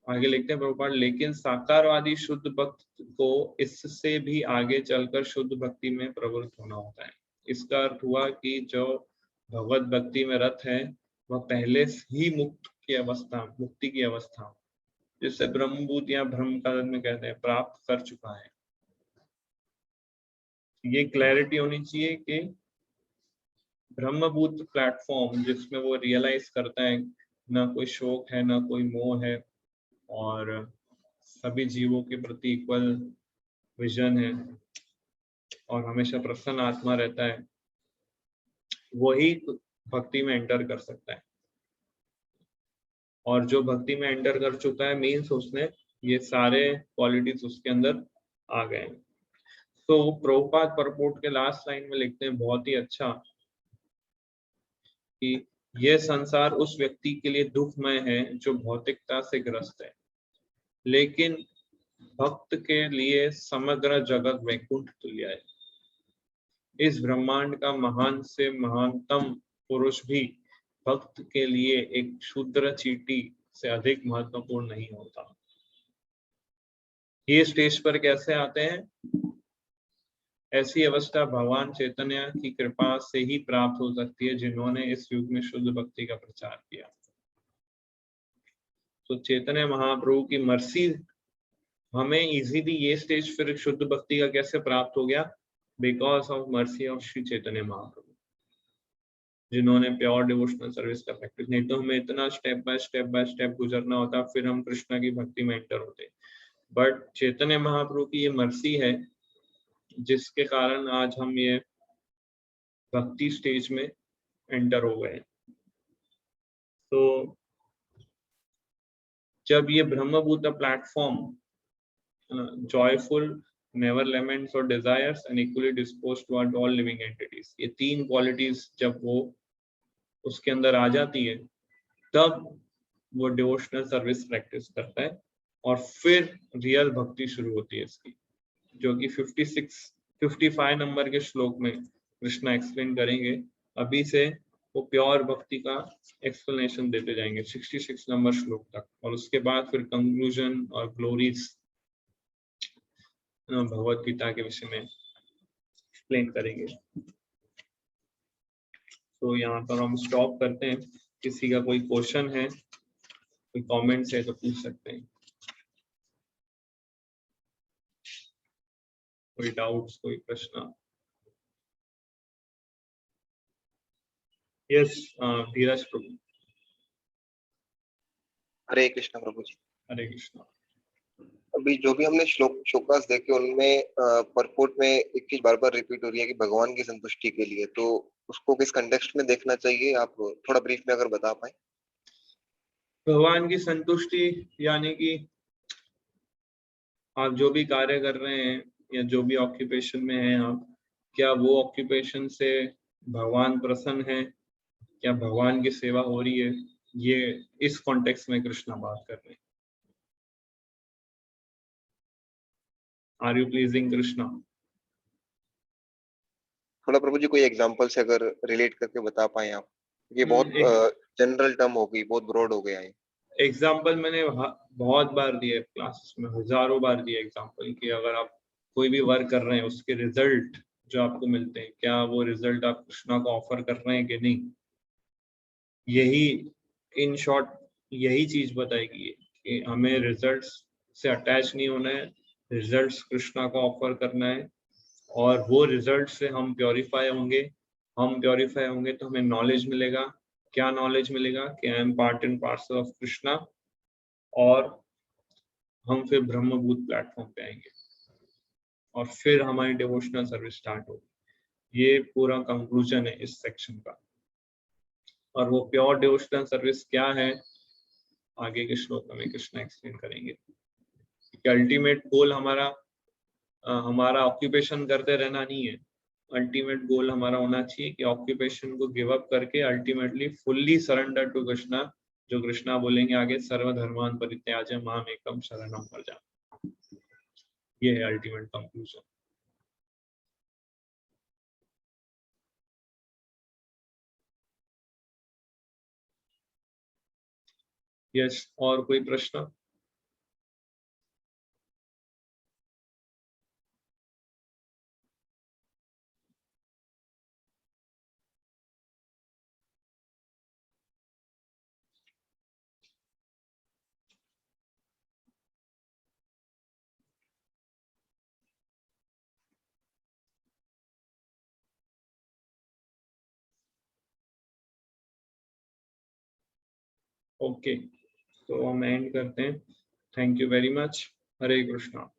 आगे लिखते हैं प्रभुपाद, लेकिन साकारवादी शुद्ध भक्त को इससे भी आगे चलकर शुद्ध भक्ति में प्रवृत्त होना होता है। इसका अर्थ हुआ कि जो भगवत भक्ति में रत है वह पहले ही मुक्ति की अवस्था, जिससे ब्रह्मभूत या ब्रह्म काल में कहते हैं, प्राप्त कर चुका है। ये क्लैरिटी होनी चाहिए कि ब्रह्मभूत प्लेटफॉर्म जिसमें वो रियलाइज करता है ना कोई शोक है ना कोई मोह है और सभी जीवों के प्रति इक्वल विजन है और हमेशा प्रसन्न आत्मा रहता है, वही भक्ति में एंटर कर सकता है। और जो भक्ति में एंटर कर चुका है मीन्स उसने ये सारे क्वालिटीज उसके अंदर आ गए। तो प्रभुपाद परपोर्ट के लास्ट लाइन में लिखते हैं बहुत ही अच्छा कि यह संसार उस व्यक्ति के लिए दुखमय है जो भौतिकता से ग्रस्त है, लेकिन भक्त के लिए समग्र जगत वैकुंठ तुल्य है। इस ब्रह्मांड का महान से महानतम पुरुष भी भक्त के लिए एक क्षुद्र चींटी से अधिक महत्वपूर्ण नहीं होता। ये स्टेज पर कैसे आते हैं? ऐसी अवस्था भगवान चैतन्य की कृपा से ही प्राप्त हो सकती है, जिन्होंने इस युग में शुद्ध भक्ति का प्रचार किया। तो चैतन्य महाप्रभु की मर्सी हमें इजीली ये स्टेज फिर शुद्ध भक्ति का कैसे प्राप्त हो गया? Because of mercy of Shri Chaitanya Mahaprabhu, जिन्होंने प्योर डिवोशनल सर्विस का प्रैक्टिस। नहीं तो हमें इतना स्टेप बाय स्टेप गुजरना होता, फिर हम कृष्णा की भक्ति में एंटर होते। बट चैतन्य महाप्रभु की ये मर्सी है जिसके कारण आज हम ये भक्ति स्टेज में एंटर हो गए। तो जब ये ब्रह्मभूत प्लेटफॉर्म जॉयफुल, नेवर लेमेंट्स और desires and equally disposed toward all living entities, ये तीन क्वालिटीज जब वो उसके अंदर आ जाती है तब वो डिवोशनल सर्विस प्रैक्टिस करता है और फिर रियल भक्ति शुरू होती है इसकी, जो कि 55 नंबर के श्लोक में कृष्णा एक्सप्लेन करेंगे। अभी से वो प्योर भक्ति का एक्सप्लेनेशन देते जाएंगे 66 नंबर श्लोक तक, और उसके बाद फिर कंक्लूजन और ग्लोरीज भगवत गीता के विषय में एक्सप्लेन करेंगे। तो यहाँ पर हम स्टॉप करते हैं। किसी का कोई क्वेश्चन है, कोई कमेंट्स है तो पूछ सकते हैं, कोई डाउट्स, कोई प्रश्न। यस धीरज प्रभु। हरे कृष्ण प्रभु जी। हरे कृष्ण। अभी जो भी हमने श्लोकास देखे उनमें परपोर्ट में एक चीज बार बार रिपीट हो रही है कि भगवान की संतुष्टि के लिए, तो उसको किस कंटेक्स्ट में देखना चाहिए, आप थोड़ा ब्रीफ में अगर बता पाए। भगवान की संतुष्टि यानी कि आप जो भी कार्य कर रहे हैं या जो भी ऑक्यूपेशन में हैं आप, क्या वो ऑक्यूपेशन से भगवान प्रसन्न है, क्या भगवान की सेवा हो रही है, ये इस कॉन्टेक्स्ट में कृष्णा बात कर रहे हैं। Are you pleasing Krishna? थोड़ा प्रभु जी कोई एग्जांपल से अगर रिलेट करके बता पाए आप, ये बहुत जनरल टर्म हो गई, बहुत ब्रॉड हो गया है। एग्जाम्पल मैंने बहुत बार दिए क्लासेस में, हजारों बार दिए एग्जाम्पल कि अगर आप कोई भी वर्क कर रहे हैं उसके रिजल्ट जो आपको मिलते हैं, क्या वो रिजल्ट आप कृष्णा को ऑफर कर रहे हैं कि नहीं। यही इन शॉर्ट यही चीज बताएगी कि हमें रिजल्ट्स से अटैच नहीं होना है, रिजल्ट्स कृष्णा को ऑफर करना है, और वो रिजल्ट से हम प्योरीफाई होंगे। हम प्योरीफाई होंगे तो हमें नॉलेज मिलेगा। क्या नॉलेज मिलेगा? कि I am part and parcel of Krishna, और हम फिर ब्रह्मभूत प्लेटफॉर्म पे आएंगे और फिर हमारी डिवोशनल सर्विस स्टार्ट होगी। ये पूरा कंक्लूजन है इस सेक्शन का। और वो प्योर डिवोशनल सर्विस क्या है आगे के श्लोक में कृष्ण एक्सप्लेन करेंगे। कि अल्टीमेट गोल हमारा ऑक्यूपेशन करते रहना नहीं है। अल्टीमेट गोल हमारा होना चाहिए कि ऑक्यूपेशन को गिव अप करके ultimately fully surrender to Krishna, जो कृष्णा बोलेंगे आगे, सर्वधर्मान परित्याज्य माम एकम शरणम व्रज। ये है अल्टीमेट कंक्लूजन। यस, और कोई प्रश्न? ओके, तो हम एंड करते हैं। Thank you very much. Hare Krishna.